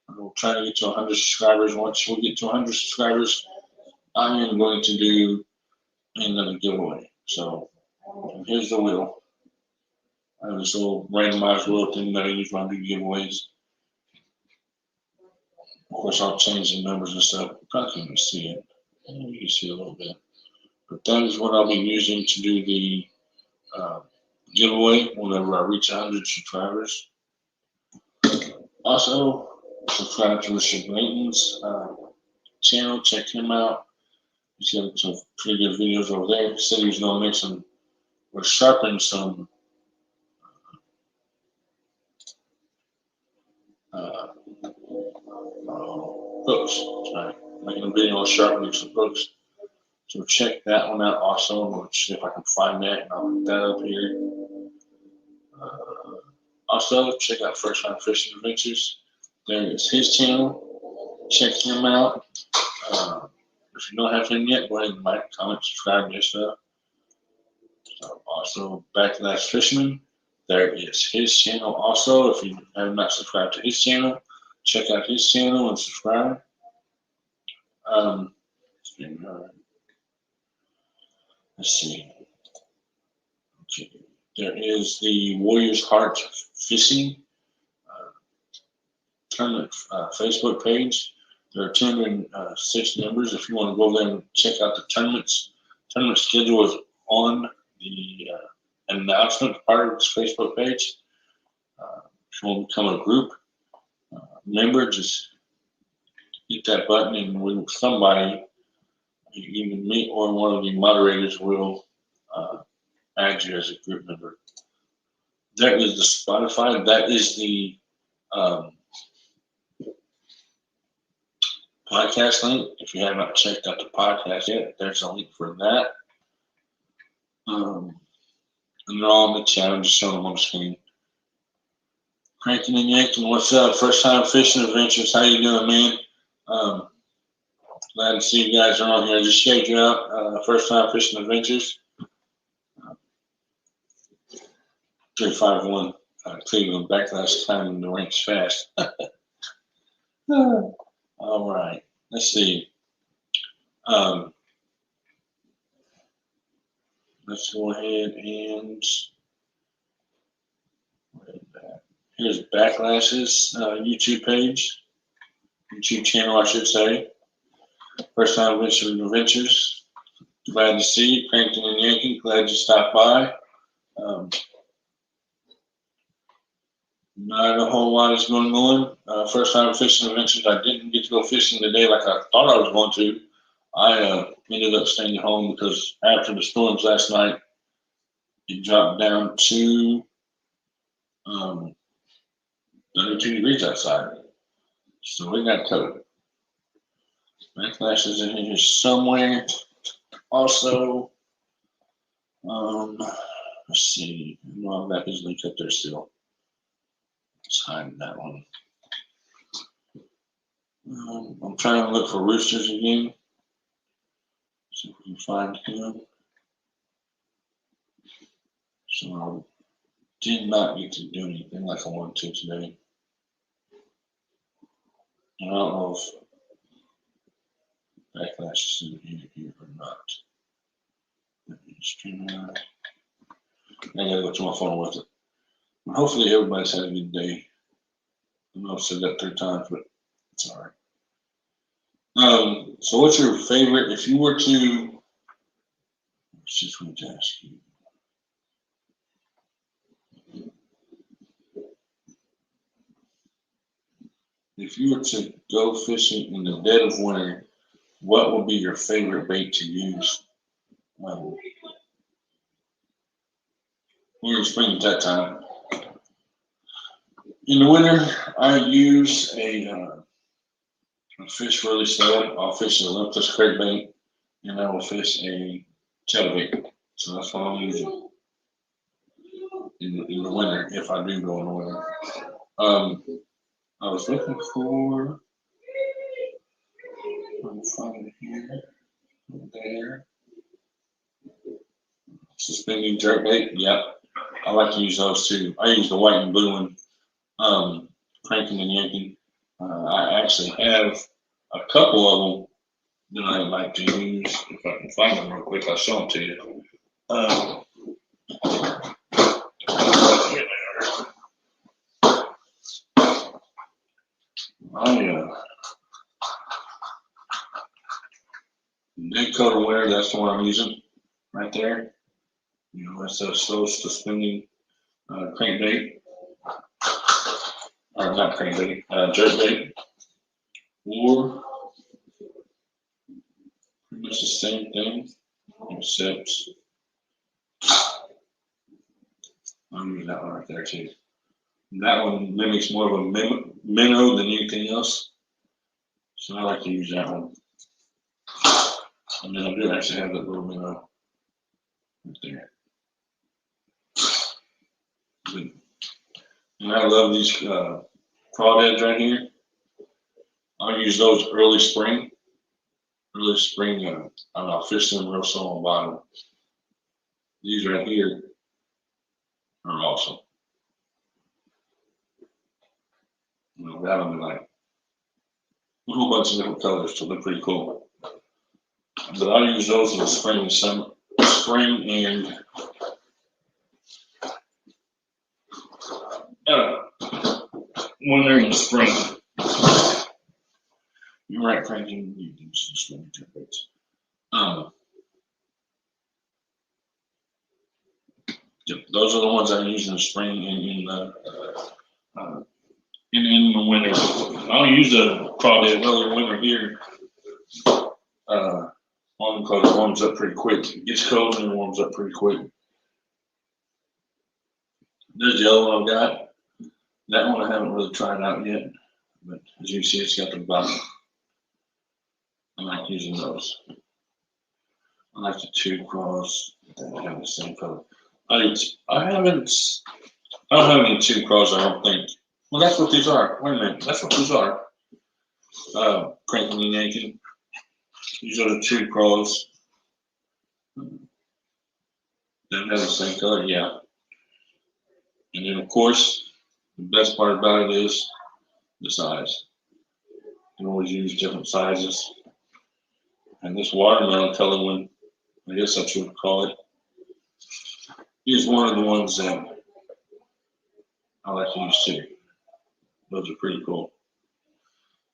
We'll try to get to 100 subscribers. Once we get to 100 subscribers, I am going to do another giveaway. So here's the wheel. I have this little randomized wheel thing that I use when I do giveaways. Of course, I'll change the numbers and stuff. You probably can't even see it. You can see a little bit. But that is what I'll be using to do the giveaway whenever I reach 100 subscribers. Also, subscribe to Mr. Blayton's channel. Check him out. He's got some pretty good videos over there. He said he was going to make some, or sharpen some hooks. Right. Making a video on sharpening some hooks. So check that one out also. Let's see if I can find that and I'll put that up here. Also, check out First Time Fishing Adventures. There is his channel. Check him out. If you don't have him yet, go ahead and like, comment, subscribe, and stuff. So also, Back to Last Fisherman. There is his channel also. If you have not subscribed to his channel, check out his channel and subscribe. Let's see. Okay. There is the Warriors Heart Fishing tournament Facebook page. There are 206 members. If you want to go there and check out the tournaments, tournament schedule is on the announcement part of this Facebook page. If you want to become a group member, just hit that button and somebody, either me or one of the moderators, will add you as a group member. That is the Spotify. That is the podcast link. If you have not checked out the podcast yet, there's a link for that. And they're all in the chat. I'm just showing them on the screen. Cranking and yanking, what's up? First Time Fishing Adventures. How you doing, man? Glad to see you guys are on here. I just showed you out. First Time Fishing Adventures. 351 Cleveland backlash time in the ranks fast. All right, let's see. Let's go ahead and here's Backlash's YouTube page, YouTube channel, I should say. First Time Fishing Adventures. Glad to see you, Cranking and Yanking. Glad you stopped by. Not a whole lot is going on. First Time Fishing Adventures. I didn't get to go fishing today like I thought I was going to. I ended up staying at home because after the storms last night, it dropped down to 32 degrees outside. So we got covered. Backlash is in here somewhere. Also, let's see. No, I've got his link up there still. Let's hide that one. I'm trying to look for roosters again. See if we can find him. So I did not get to do anything like I wanted to today. And I don't know if Backlash is in here or not. Let me stream out. I gotta go to my phone with it. But hopefully everybody's had a good day. I know I've said that 3 times, but it's all right. So what's your favorite, if you were to, I just wanted to ask you. If you were to go fishing in the dead of winter, what would be your favorite bait to use? We're in spring at that time. In the winter, I use a fish really slow. I'll fish a limitless crankbait, and I will fish a chatterbait. So that's what I'm using in the winter if I do go in the winter. I was looking for. I'll find it here, there. Suspending jerkbait. Yep, I like to use those too. I use the white and blue one, cranking and yanking. I actually have a couple of them that I like to use. If I can find them real quick, I'll show them to you. Big coat of winter, that's the one I'm using right there. You know, that's a slow suspending crankbait. Or not crankbait, jerkbait. Or pretty much the same thing, except I'll use that one right there too. That one mimics more of a minnow than anything else. So I like to use that one. And then I do actually have that little minnow right there. And I love these crawdads right here. I'll use those early spring. Early spring, I'll fish them real slow on the bottom. These right here are awesome. You know, got them in like a whole bunch of different colors, so they're pretty cool. But I'll use those in the spring and summer, spring and when they're in the spring. You're right, Frank. You can suspend jerkbaits. Yep, those are the ones I use in the spring and in the winter. I'll use a crawdad early winter here. Only because it warms up pretty quick. It gets cold and it warms up pretty quick. There's the other one I've got. That one I haven't really tried out yet, but as you can see, it's got the bottom. I like using those. I like the 2 craws that have the same color. I don't have any 2 craws, I don't think. Well, that's what these are. Wait a minute, that's what these are. Cranking and yanking. These are the 2 craws. They have the same color, yeah. And then, of course, the best part about it is the size. You can always use different sizes. And this watermelon color one, I guess that's what you would call it, is one of the ones that I like to use too. Those are pretty cool.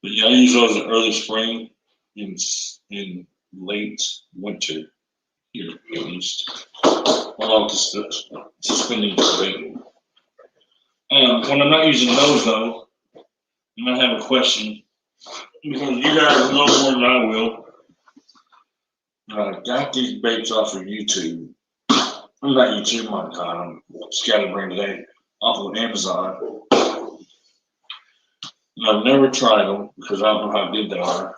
But yeah, I use those in early spring in late winter here at least. Along with suspending jerkbait. When I'm not using those though, and I have a question, because you guys know more than I will. Got these baits off of YouTube, I'm not YouTube, my God, I'm scatterbrained today off of Amazon. And I've never tried them because I don't know how good they are.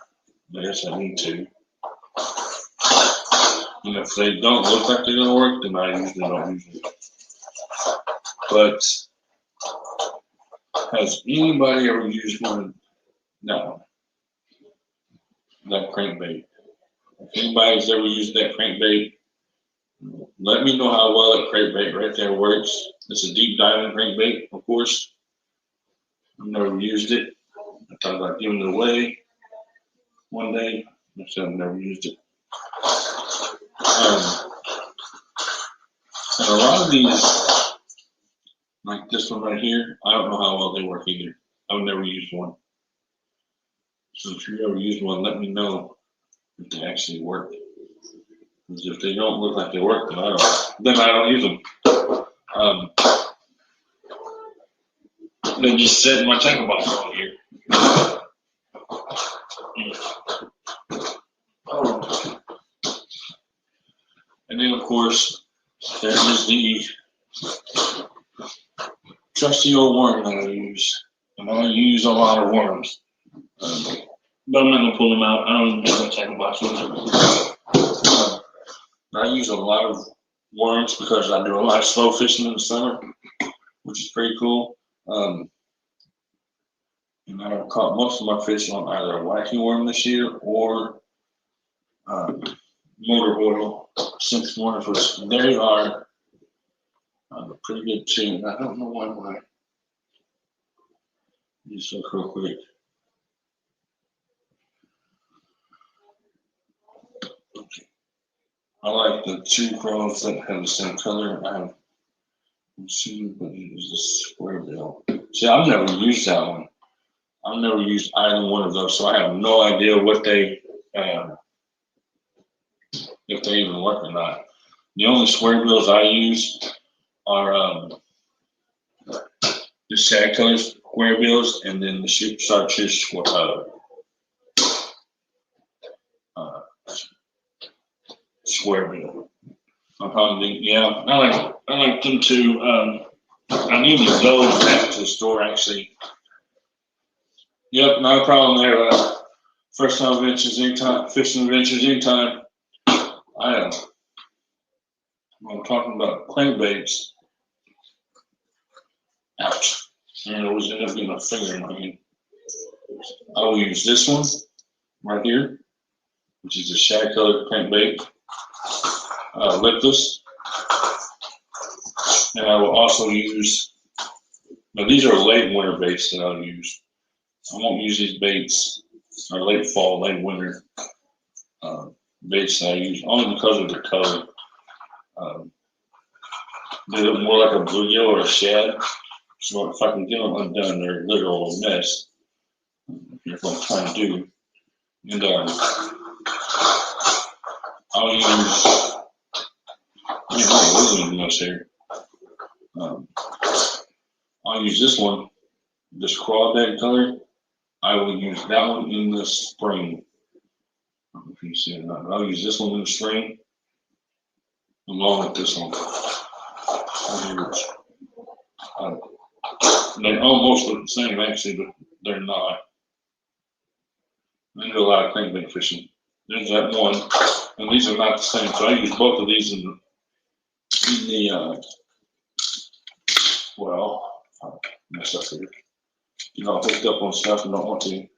I guess I need to. And if they don't look like they're gonna work, then I usually don't use them. But has anybody ever used one? No. That crankbait. If anybody's ever used that crankbait, let me know how well that crankbait right there works. It's a deep diving crankbait, of course. I've never used it. I thought about giving it away one day. I said I've never used it. And a lot of these, like this one right here, I don't know how well they work either. I've never used one. So if you ever used one, let me know if they actually work. Because if they don't look like they work, then I don't use them. They just sit in my tackle box all year. And then, of course, there is the trusty old worm that I use. And I use a lot of worms. But I'm not going to pull them out. I don't use my tackle box with them. I use a lot of worms because I do a lot of slow fishing in the summer, which is pretty cool. And I've caught most of my fish on either a wacky worm this year or motor oil synth worms, which they are pretty good too. I don't know why. Just look real quick. Okay. I like the two crows that have the same color. I have two, but it is a square bill. See, I've never used that one. I've never used either one of those, so I have no idea what they, if they even work or not. The only square bills I use are the shag color square bills, and then the chartreuse square bill. I like them too. I needed those back to the store actually. Yep, not a problem there. First time adventures anytime, fishing adventures anytime. I'm talking about crankbaits. Ouch. And it was ended up being a finger in my hand. I will use this one right here, which is a shag colored crankbait, lipless. And I will also use, now these are late winter baits that I'll use. I won't use these baits, or late fall, late winter baits that I use, only because of their color. They look more like a bluegill or a shad. So if I can get them undone, they're a literal mess. Here's what I'm trying to do. And I'll use, here. I'll use this one, this crawdad color. I will use that one in the spring. I don't know if you can see it or not, but I'll use this one in the spring along with this one. They almost look the same actually, but they're not. I do a lot of crankbait fishing. There's that one, and these are not the same. So I use both of these in the well, I'll mess up here. You know, I hooked up on stuff and don't want to. And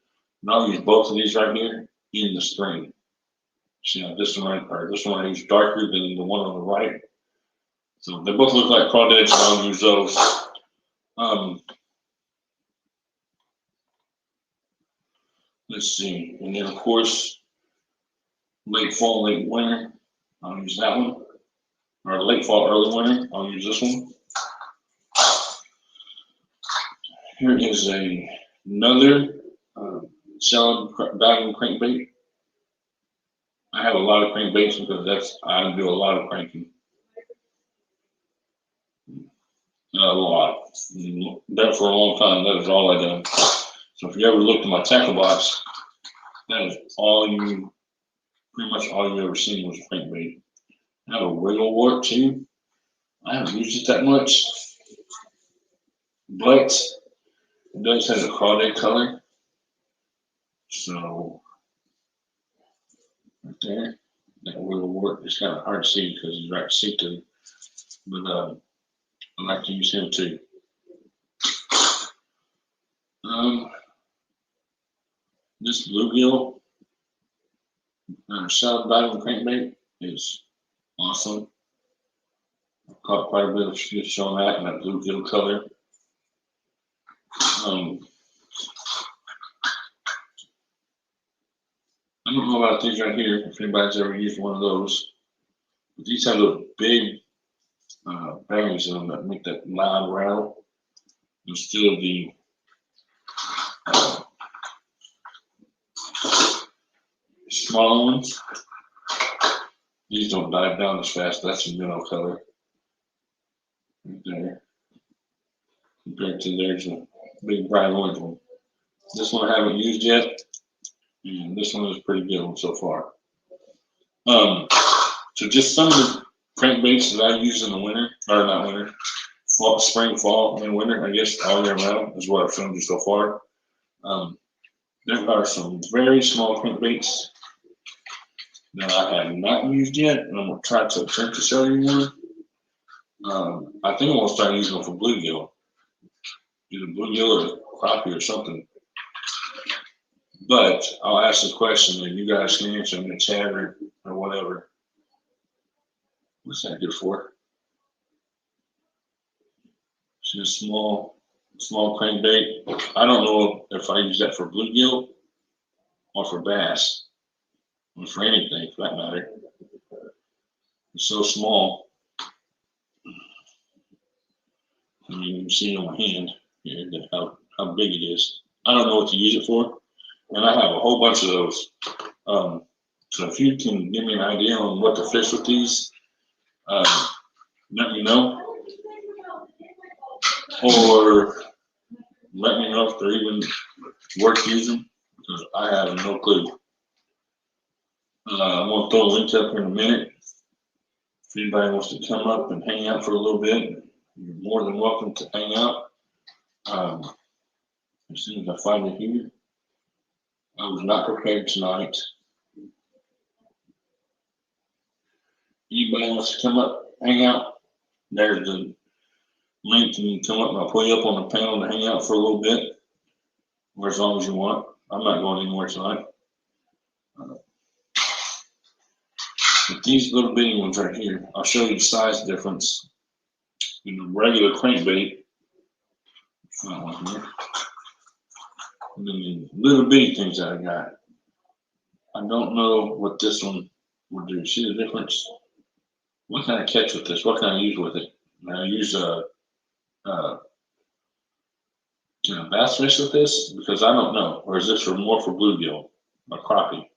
I'll use both of these right here in the spring. See, now this one I use darker than the one on the right. So they both look like crawdads, and I'll use those. Let's see, and then of course, late fall, late winter, I'll use that one. Or late fall, early winter, I'll use this one. Here is another salad diving crankbait. I have a lot of crankbaits because I do a lot of cranking. A lot. That for a long time, that is all I done. So if you ever looked at my tackle box, that is pretty much all you ever seen was crankbait. I have a wiggle wart too. I haven't used it that much, but it does have a crawdad color. So right there, that will work. It's kind of hard to see because he's right to, but I like to use him too. This bluegill shad biting crankbait is awesome. I've caught quite a bit of fish on that in that bluegill color. I don't know about these right here, if anybody's ever used one of those. But these have little big bangs in them that make that loud rattle instead of the smaller ones. These don't dive down as fast. That's a minnow color right there. Compared to there's a big bright orange one. This one I haven't used yet, and this one is a pretty good one so far. So just some of the crankbaits that I use in the winter, or not winter, fall, spring, fall, and winter, I guess all year round is what I've shown you so far. There are some very small crankbaits that I have not used yet, and I'm going to try to attempt to show you one. I think I'm going to start using them for bluegill, either bluegill or crappie or something. But I'll ask the question and you guys can answer in the chat or whatever. What's that good for? It's a small crankbait. I don't know if I use that for bluegill or for bass, or for anything for that matter. It's so small. I mean, you can see on my hand here how big it is. I don't know what to use it for, and I have a whole bunch of those. So if you can give me an idea on what to fish with these, let me know. Or let me know if they're even worth using, because I have no clue. I'm going to throw a link up here in a minute. If anybody wants to come up and hang out for a little bit, you're more than welcome to hang out. As soon as I find it here. I was not prepared tonight. Anybody wants to come up, hang out, there's the link, and you can come up and I'll pull you up on the panel to hang out for a little bit, or as long as you want. I'm not going anywhere tonight. But these little bitty ones right here, I'll show you the size difference in the regular crankbait. And then the little bitty things that I got. I don't know what this one would do. See the difference? What can I catch with this? What can I use with it? Can I use can I bass fish with this? Because I don't know. Or is this more for bluegill or crappie?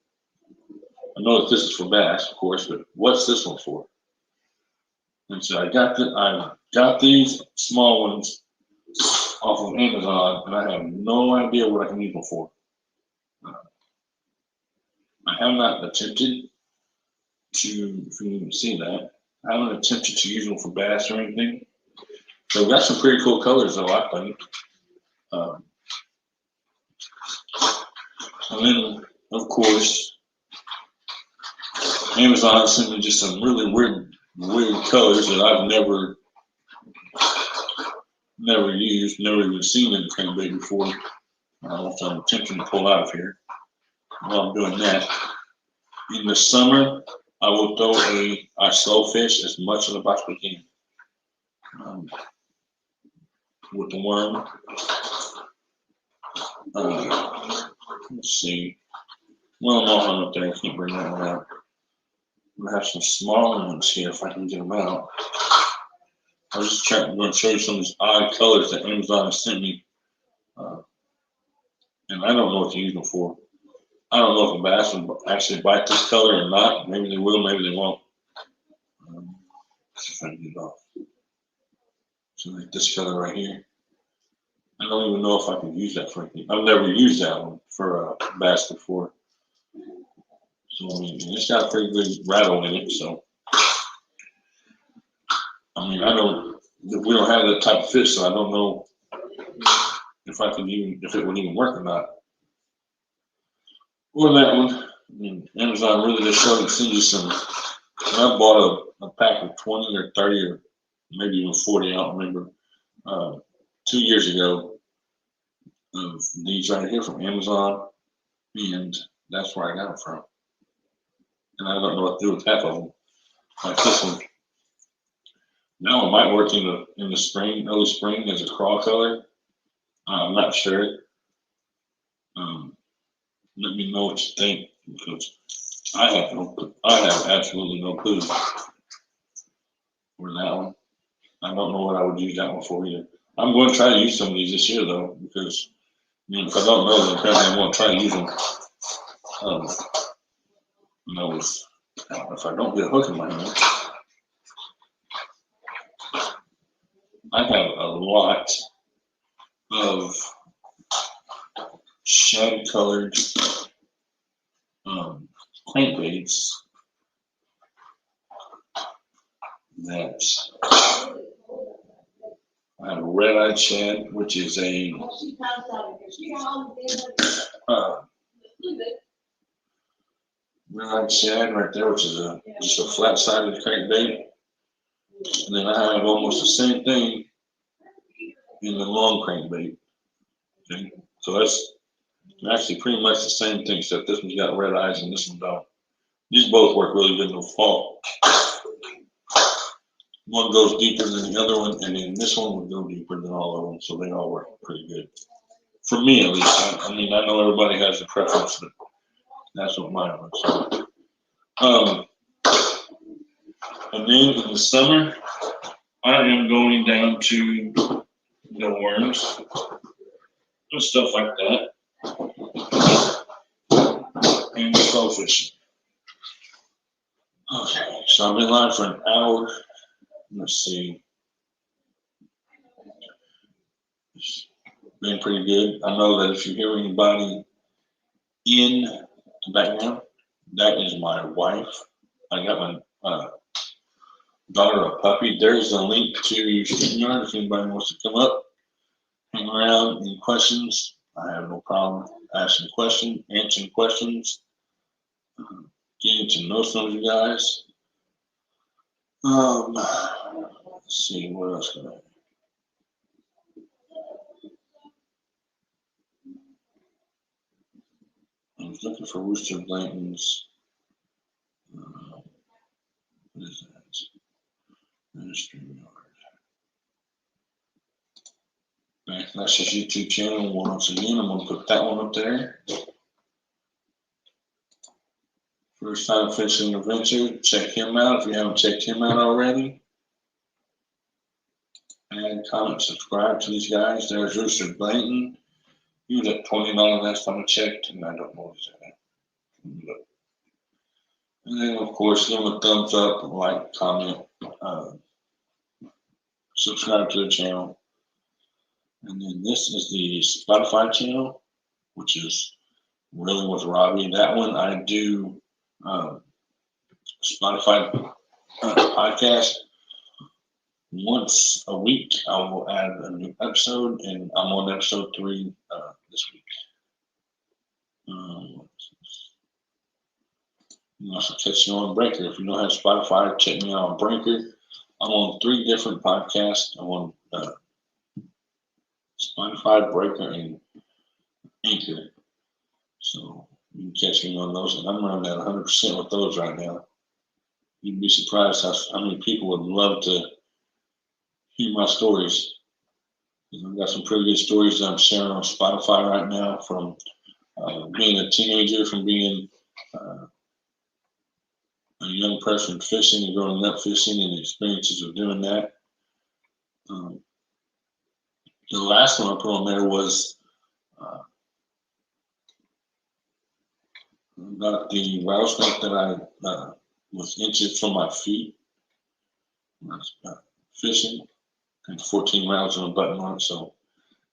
I know that this is for bass, of course, but what's this one for? And so I got these small ones off of Amazon, and I have no idea what I can use them for. I have not attempted to, if you can see that, I haven't attempted to use them for bass or anything. So we've got some pretty cool colors though, I think. And then, of course, Amazon sent me just some really weird colors that I've never used, never even seen in crankbait before. So I'm attempting to pull out of here. While I'm doing that, in the summer, I will throw I slow fish as much as I possibly can with the worm. Let's see. Well, I'm all hung up there. I can't bring that one out. I'm gonna have some smaller ones here if I can get them out. I was just going to show you some of these odd colors that Amazon has sent me, and I don't know what to use them for. I don't know if a bass will actually bite this color or not. Maybe they will, maybe they won't. Let's see if I can get it off. So like this color right here. I don't even know if I can use that for anything. I've never used that one for a bass before. So I mean, it's got a pretty good rattle in it. So I mean, we don't have that type of fish, so I don't know if it would even work or not. Or that one. I mean, Amazon really just showed it sends you some. I bought a pack of 20 or 30 or maybe even 40, I don't remember, 2 years ago of these right here from Amazon, and that's where I got them from. And I don't know what to do with half of them. Like this one. Now it might work in the spring, early spring as a crawl color. I'm not sure. Let me know what you think, because I have absolutely no clue for that one. I don't know what I would use that one for either. I'm going to try to use some of these this year though, because if I don't know, then apparently I'm going to try to use them. If I don't get a hook in my hand, I have a lot of shad colored crankbaits that I have a red-eyed shad, which is a red-eyed shad right there, which is just a flat-sided crankbait. And then I have almost the same thing in the long crankbait. Okay, so that's actually pretty much the same thing, except this one's got red eyes and this one don't. These both work really good in the fall. One goes deeper than the other one, and then this one would go deeper than all of them, so they all work pretty good. For me, at least. I mean, I know everybody has a preference, but that's what mine looks like. And then in the summer, I am going down to the worms and stuff like that, and go fishing. Okay, so I've been live for an hour. Let's see. It's been pretty good. I know that if you hear anybody in the background, that is my wife. I got my daughter a puppy. There's a link to StreamYard if anybody wants to come up, hang around, any questions. I have no problem asking questions, answering questions, getting to know some of you guys. Let's see, what else can I do? I was looking for Rooster Blanton's. What is that? StreamYard. That's his YouTube channel. Once again, I'm going to put that one up there. First time fishing adventure. Check him out if you haven't checked him out already. And comment, subscribe to these guys. There's Rooster Blanton. He was at $20 last time I checked, and I don't know what he's at. And then, of course, give him a thumbs up, like, comment, subscribe to the channel. And then this is the Spotify channel, which is Really with Robbie. That one I do Spotify podcast. Once a week, I will add a new episode, and I'm on episode 3 this week. You can also catch me on Breaker. If you don't have Spotify, check me out on Breaker. I'm on 3 different podcasts. I'm on Spotify, Breaker, and Anchor. So you can catch me on those, and I'm running at 100% with those right now. You'd be surprised how many people would love to hear my stories. I've got some pretty good stories that I'm sharing on Spotify right now, from being a teenager, from being a young person fishing and growing up fishing, and the experiences of doing that. The last one I put on there was about the rattlesnake that I was inches from my feet when I was fishing, and 14 rounds on a button on it. So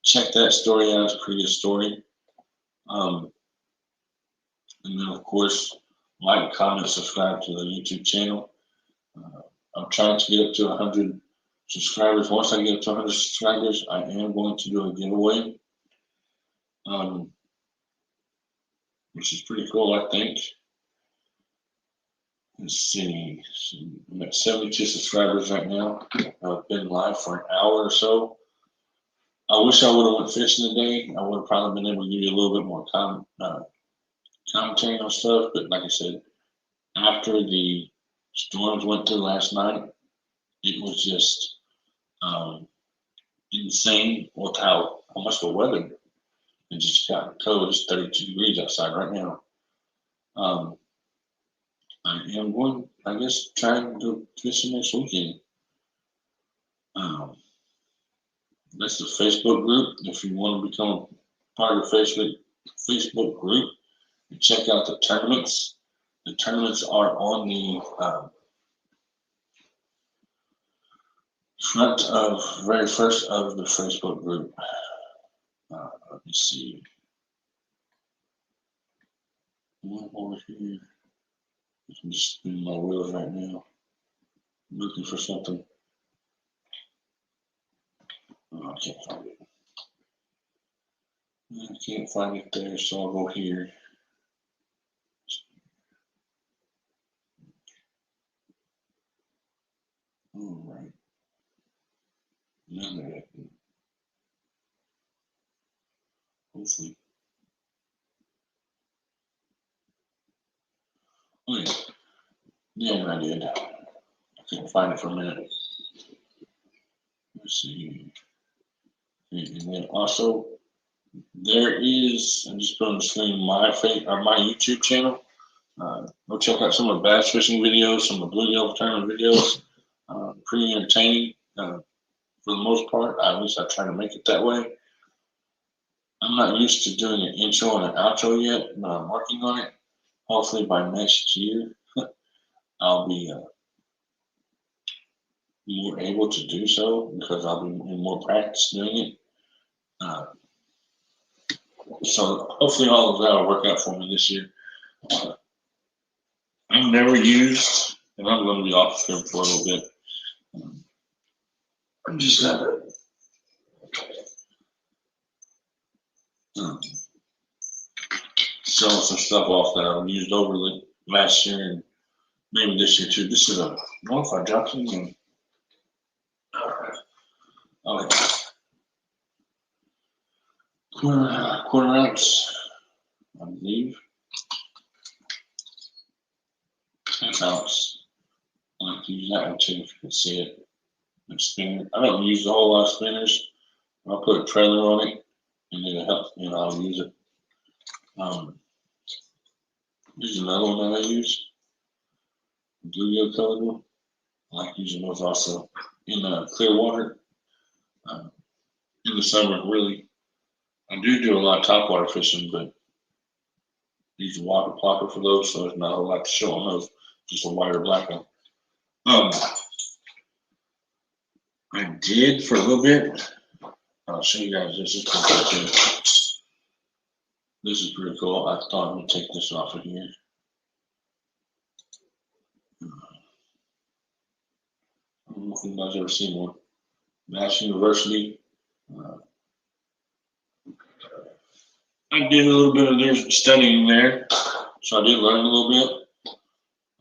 check that story out. It's a pretty good story. And then, of course, like, comment, subscribe to the YouTube channel. I'm trying to get up to 100 subscribers. Once I get to 100 subscribers, I am going to do a giveaway, which is pretty cool, I think. Let's see. I'm at 72 subscribers right now. I've been live for an hour or so. I wish I would have went fishing today. I would have probably been able to give you a little bit more commentary on stuff. But like I said, after the storms went through last night, it was just insane with how much the weather it just got cold. It's 32 degrees outside right now. I am going, I guess, try to go fishing next weekend. That's the Facebook group. If you want to become part of the Facebook group, and check out the tournaments. The tournaments are on the front of very first of the Facebook group. Let me see. One over here. I'm just spinning my wheels right now, looking for something. Oh, I can't find it. I can't find it there, so I'll go here. All right. Now that hopefully. Oh yeah. Yeah, I did. I couldn't find it for a minute. Let's see. And then also, there is, I'm just putting on the screen my YouTube channel. Go check out some of the bass fishing videos, some of the bluegill tournament videos. Pretty entertaining for the most part. At least I try to make it that way. I'm not used to doing an intro and an outro yet, but I'm working on it. Hopefully by next year, I'll be more able to do so because I'll be in more practice doing it. So hopefully all of that will work out for me this year. I've never used, and I'm going to be off here for a little bit. I'm just selling some stuff off that I've used over the last year and maybe this year too. This is a, what if I dropped something? Oh, quarter ounce, I believe. Half ounce. I like to use that one too if you can see it. Spinner. I don't use a whole lot of spinners. I'll put a trailer on it and it'll help, and I'll use it. This is another one that I use. Bluegill colored one. I like using those also in clear water. In the summer, really, I do a lot of topwater fishing, but use a water plopper for those, so there's not a whole lot to show on those. Just a white or black one. I did for a little bit. I'll show you guys this. This is pretty cool. I thought I would take this off of here. I don't know if you guys ever seen one. Nash University. I did a little bit of their studying there, so I did learn a little bit.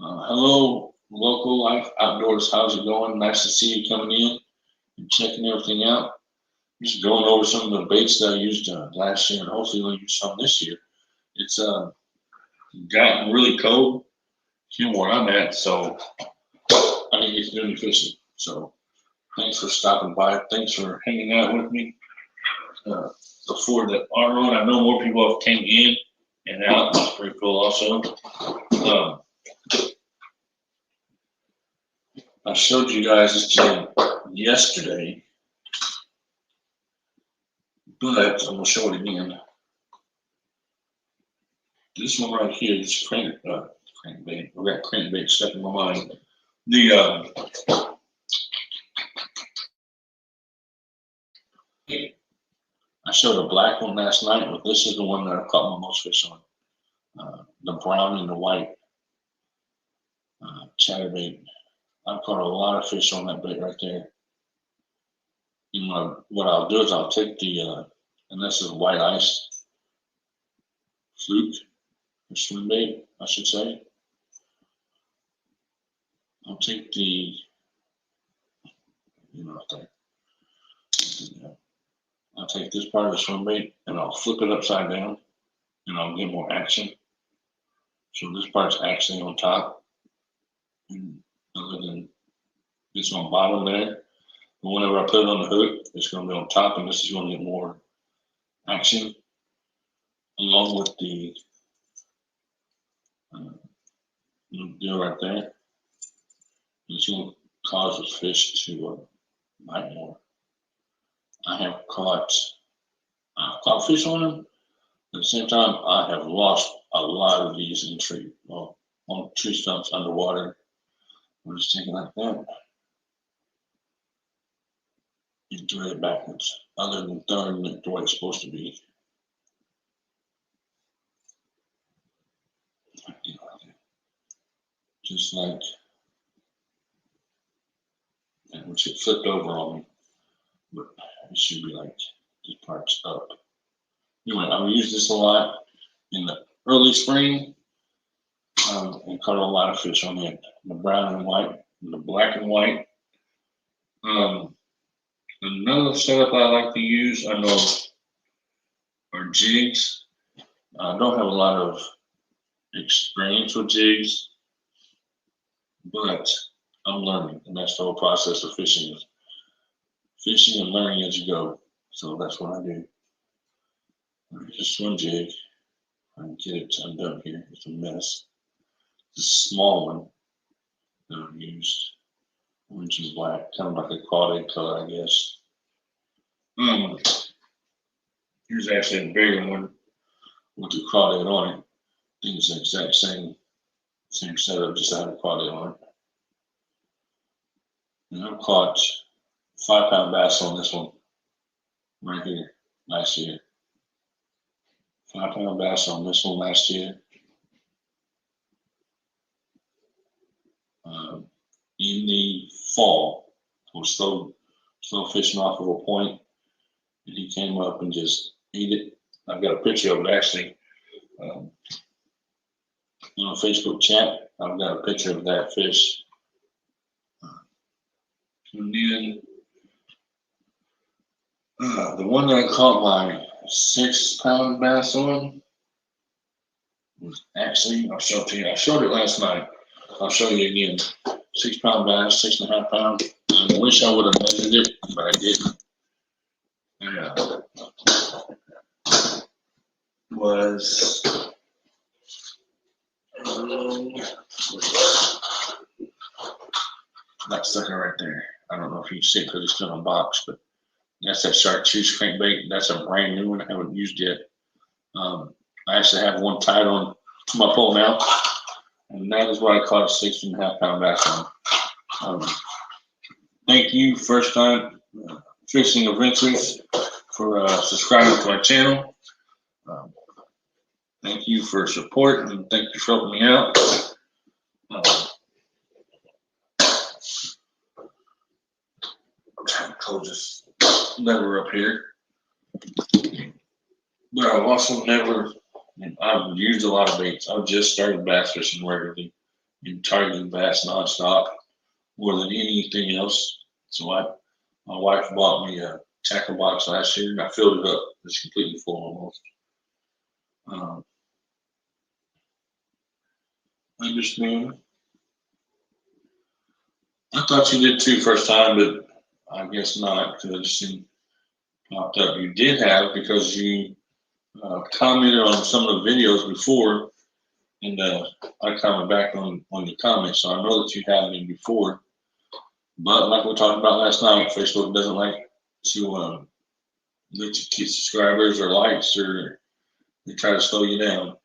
Hello, local life outdoors. How's it going? Nice to see you coming in and checking everything out. Just going over some of the baits that I used last year, and hopefully we'll use some this year. It's gotten really cold here where I'm at, so I didn't get to do any fishing. So thanks for stopping by. Thanks for hanging out with me. Before the R run, I know more people have came in and out. That's pretty cool also. I showed you guys this gym yesterday, but I'm gonna show it again. This one right here, this crankbait. I got crankbait stuck in my mind. I showed a black one last night, but this is the one that I caught my most fish on. The brown and the white chatterbait. I've caught a lot of fish on that bait right there. what I'll do is I'll take the, and this is white ice fluke, or swim bait, I should say. I'll take the, I'll take this part of the swim bait and I'll flip it upside down and I'll get more action. So this part's actually on top, and other than it's on bottom there. But whenever I put it on the hook, it's going to be on top, and this is going to get more action along with the deal right there. It's going to cause the fish to bite more. I have caught fish on them. At the same time, I have lost a lot of these in tree, on tree stumps underwater. We're just taking like that. You thread it backwards, other than throwing it the way it's supposed to be. Just like, which it flipped over on me, but it should be like this part's up. Anyway, I've used this a lot in the early spring and caught a lot of fish on it. The brown and white, the black and white. Another setup I like to use, I know, are jigs. I don't have a lot of experience with jigs, but I'm learning, and that's the whole process of fishing is fishing and learning as you go. So that's what I do. Just one jig. I can get it undone here. It's a mess. It's a small one that I've used. Orange and black, kind of like a crawdad color, I guess. Here's actually a bigger one with the crawdad on it. I think it's the exact same setup, just had a crawdad on it. And I've caught 5-pound bass on this one right here last year. 5-pound bass on this one last year. In the fall, I was slow fishing off of a point, and he came up and just ate it. I've got a picture of it actually on a Facebook chat. I've got a picture of that fish. And then the one that I caught my 6-pound bass on was actually, I'll show it to you. I showed it last night. I'll show you again. 6-pound bass, 6.5 pound. I wish I would have measured it, but I didn't. Was that sucker right there. I don't know if you can see it because it's still in a box, but that's that chartreuse crankbait. That's a brand new one. I haven't used yet. I actually have one tied on to my pole now, and that is what I caught a 6.5 pound bass on. Thank you, first time fishing adventures, for subscribing to my channel. Thank you for support, and thank you for helping me out. I'm trying to close this lever up here. But I've also I've used a lot of baits. I've just started bass fishing regularly and targeting bass nonstop more than anything else. So my wife bought me a tackle box last year, and I filled it up. It's completely full almost. Understand? I thought you did too first time, but I guess not, because I just seen popped up. You did have, because you commented on some of the videos before, and I comment back on your comments, so I know that you had me before. But like we talked about last night, Facebook doesn't like to let you keep subscribers or likes, or they try to slow you down.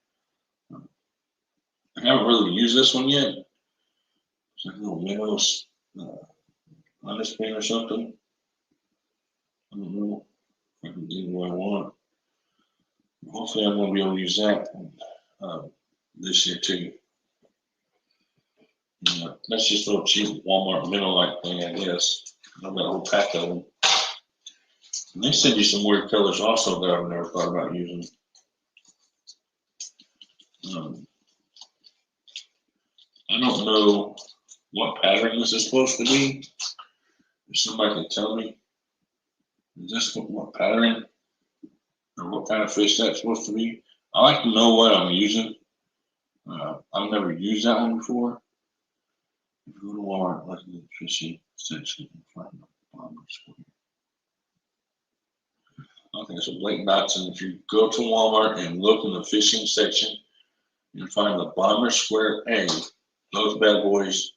I haven't really used this one yet. It's like a little minnows underspin or something. I don't know if I can do what I want. Hopefully I'm going to be able to use that this year too. That's just a little cheap Walmart minnow-like thing, I guess. I've got a whole pack of them. And they send you some weird colors also that I've never thought about using. I don't know what pattern this is supposed to be. If somebody can tell me, is this what pattern or what kind of fish that's supposed to be? I like to know what I'm using. I've never used that one before. If you go to Walmart, look at the fishing section and find the bomber square. Okay, so Blake Dotson, if you go to Walmart and look in the fishing section and find the bomber square A, those bad boys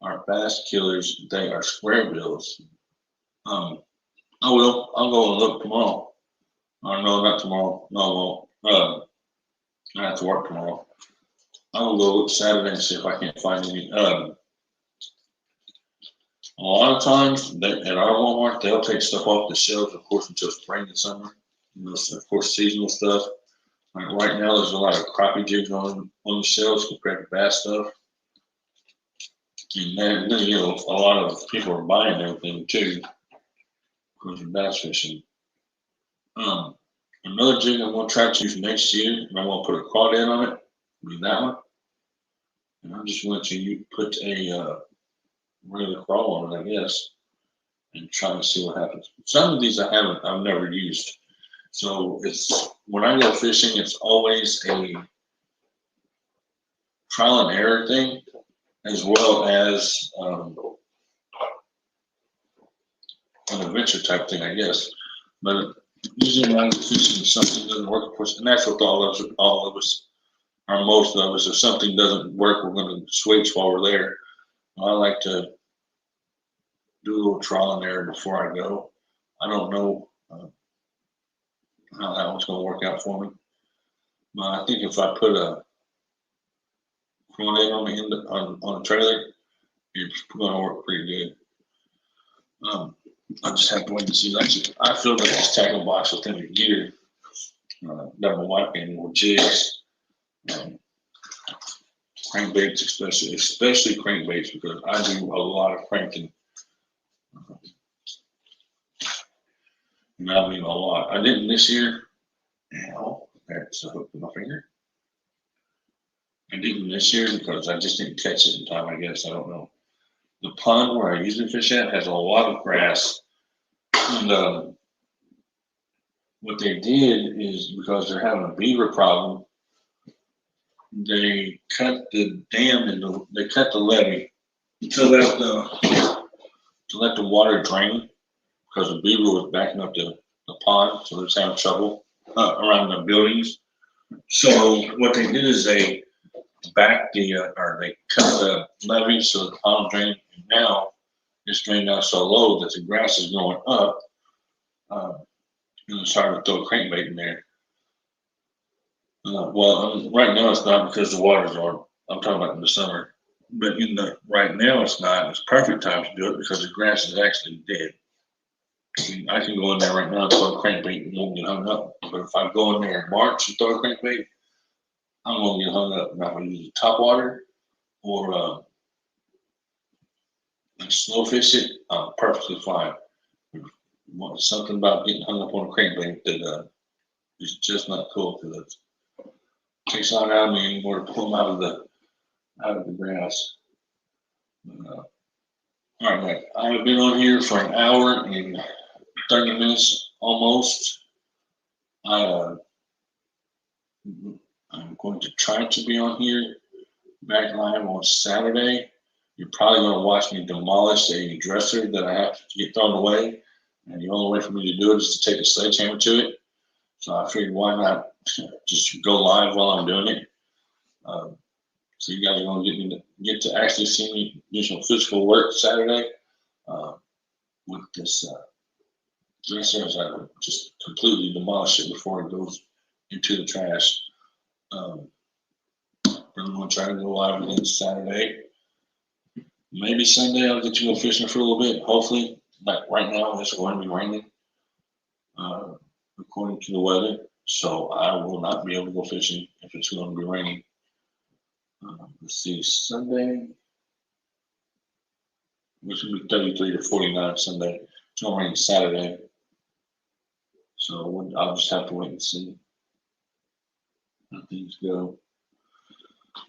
are bass killers. They are square bills. I will. I'll go and look tomorrow. Or no, not tomorrow. No, I won't. I have to work tomorrow. I will go look Saturday and see if I can't find any. A lot of times at our Walmart, they'll take stuff off the shelves, of course, until spring and summer. You know, so of course, seasonal stuff. Like right now, there's a lot of crappie jigs on the shelves compared to bass stuff. And then, you know, a lot of people are buying everything too because of bass fishing. Another jig I'm going to try to use next year, and I'm going to put a crawdad on it, will be that one. And I'm just going to put a regular crawl on it, I guess, and try to see what happens. Some of these I've never used. So it's when I go fishing, it's always a trial and error thing, as well as an adventure type thing, I guess. But usually when I'm fishing, something doesn't work, of course, and that's what all of us, or most of us, if something doesn't work, we're going to switch while we're there. I like to do a little trial and error before I go. I don't know how that one's going to work out for me. But I think if I put a crawdad on the end on a trailer, it's going to work pretty good. I just have to wait and see. Actually, I filled up this tackle box with any gear that my wife gave me with jigs, crankbaits, especially crankbaits, because I do a lot of cranking. And I mean a lot. I didn't this year. Ow, that's a hook in my finger. I didn't this year because I just didn't catch it in time, I guess. I don't know. The pond where I usually fish at has a lot of grass. And what they did is, because they're having a beaver problem, they cut the dam and they cut the levee to let the water drain, because the beaver was backing up the pond, so they're having trouble around the buildings. So what they did is they backed they cut the levee so the pond drained, and now it's drained out so low that the grass is going up. And it's hard to throw a crankbait in there. Right now it's not, because the water's on. I'm talking about in the summer. But right now it's not. It's perfect time to do it because the grass is actually dead. I can go in there right now and throw a crankbait and won't get hung up. But if I go in there in March and throw a crankbait, I'm going to get hung up. Now if I use top water or slow fish it, I'm perfectly fine. Something about getting hung up on a crankbait that is just not cool, because it takes on out of me anymore to pull them out of the grass. All right, Mike, I've been on here for an hour and 30 minutes almost. I'm going to try to be on here back live on Saturday. You're probably going to watch me demolish a dresser that I have to get thrown away. And the only way for me to do it is to take a sledgehammer to it. So I figured, why not just go live while I'm doing it? So you guys are going to get to actually see me do some physical work Saturday with this dresser, as I just completely demolish it before it goes into the trash. I'm going to try to go live again Saturday. Maybe Sunday I'll get to go fishing for a little bit, hopefully. Like right now, it's going to be raining, according to the weather. So I will not be able to go fishing if it's going to be raining. Let's see, Sunday, which will be 33 to 49 Sunday. It's going to rain Saturday. So I'll just have to wait and see how things go.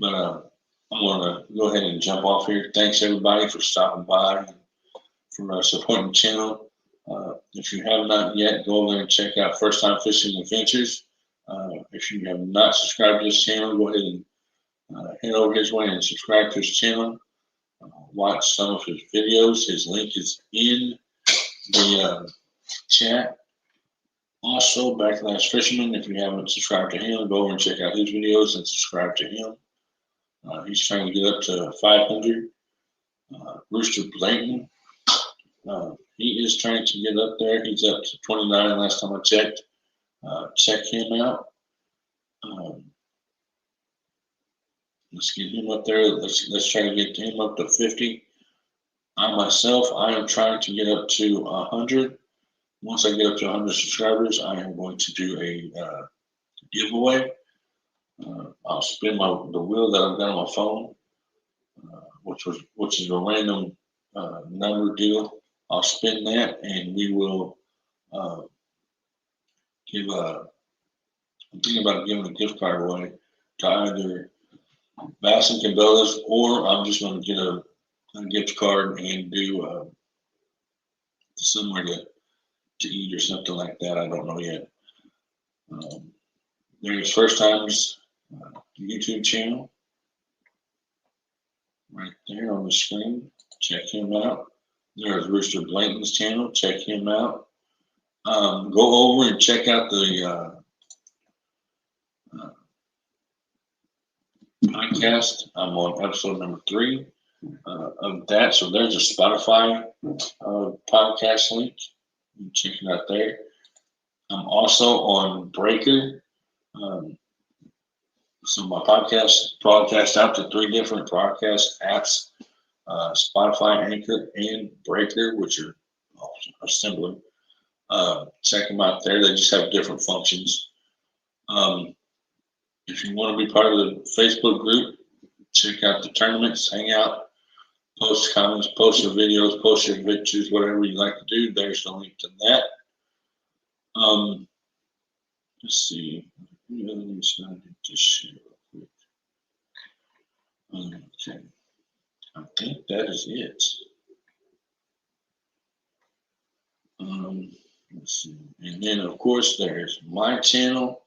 But I'm going to go ahead and jump off here. Thanks everybody for stopping by and for supporting the channel. If you have not yet, go over there and check out First Time Fishing Adventures. If you have not subscribed to this channel, go ahead and head over his way and subscribe to his channel. Watch some of his videos. His link is in the chat. Also, Backlash Fisherman, if you haven't subscribed to him, go over and check out his videos and subscribe to him. He's trying to get up to 500. Rooster Blayton, he is trying to get up there. He's up to 29 last time I checked. Check him out. Let's get him up there. Let's try to get him up to 50. I myself, I am trying to get up to 100. Once I get up to 100 subscribers, I am going to do a giveaway. I'll spin the wheel that I've got on my phone, which is a random number deal. I'll spin that, and we will give I'm thinking about giving a gift card away to either Bass and Cabela's, or I'm just going to get a gift card and do somewhere to eat or something like that. I don't know yet. There's First Time's YouTube channel right there on the screen. Check him out. There's Rooster Blayton's channel. Check him out. Go over and check out the podcast. I'm on episode number 3 of that. So there's a Spotify podcast link. You can check it out there. I'm also on Breaker. So my podcast broadcast out to 3 different broadcast apps: Spotify, Anchor, and Breaker, which are similar. Check them out there. They just have different functions. If you want to be part of the Facebook group, check out the tournaments, hang out, post comments, post your videos, post your pictures, whatever you like to do. There's the link to that. Let's see. Any other things I need to share real quick? Okay. I think that is it. Let's see. And then, of course, there's my channel.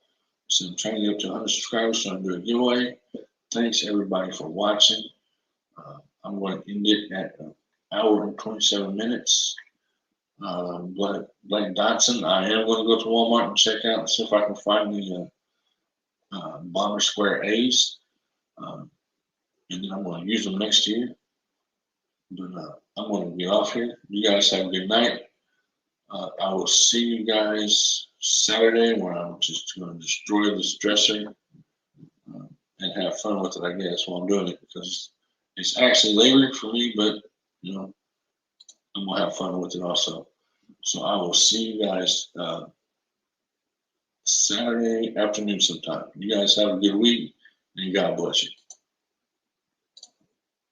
So I'm trying to get up to 100 subscribers, so I'm doing a giveaway. Thanks, everybody, for watching. I'm going to end it at 1 hour and 27 minutes. Blake Dotson, I am going to go to Walmart and check out and see if I can find the Bomber Square A's. And then I'm going to use them next year. But I'm going to get off here. You guys have a good night. I will see you guys Saturday, where I'm just going to destroy this dresser and have fun with it, I guess, while I'm doing it, because it's actually labor for me, but you know, I'm going to have fun with it also. So I will see you guys Saturday afternoon sometime. You guys have a good week, and God bless you.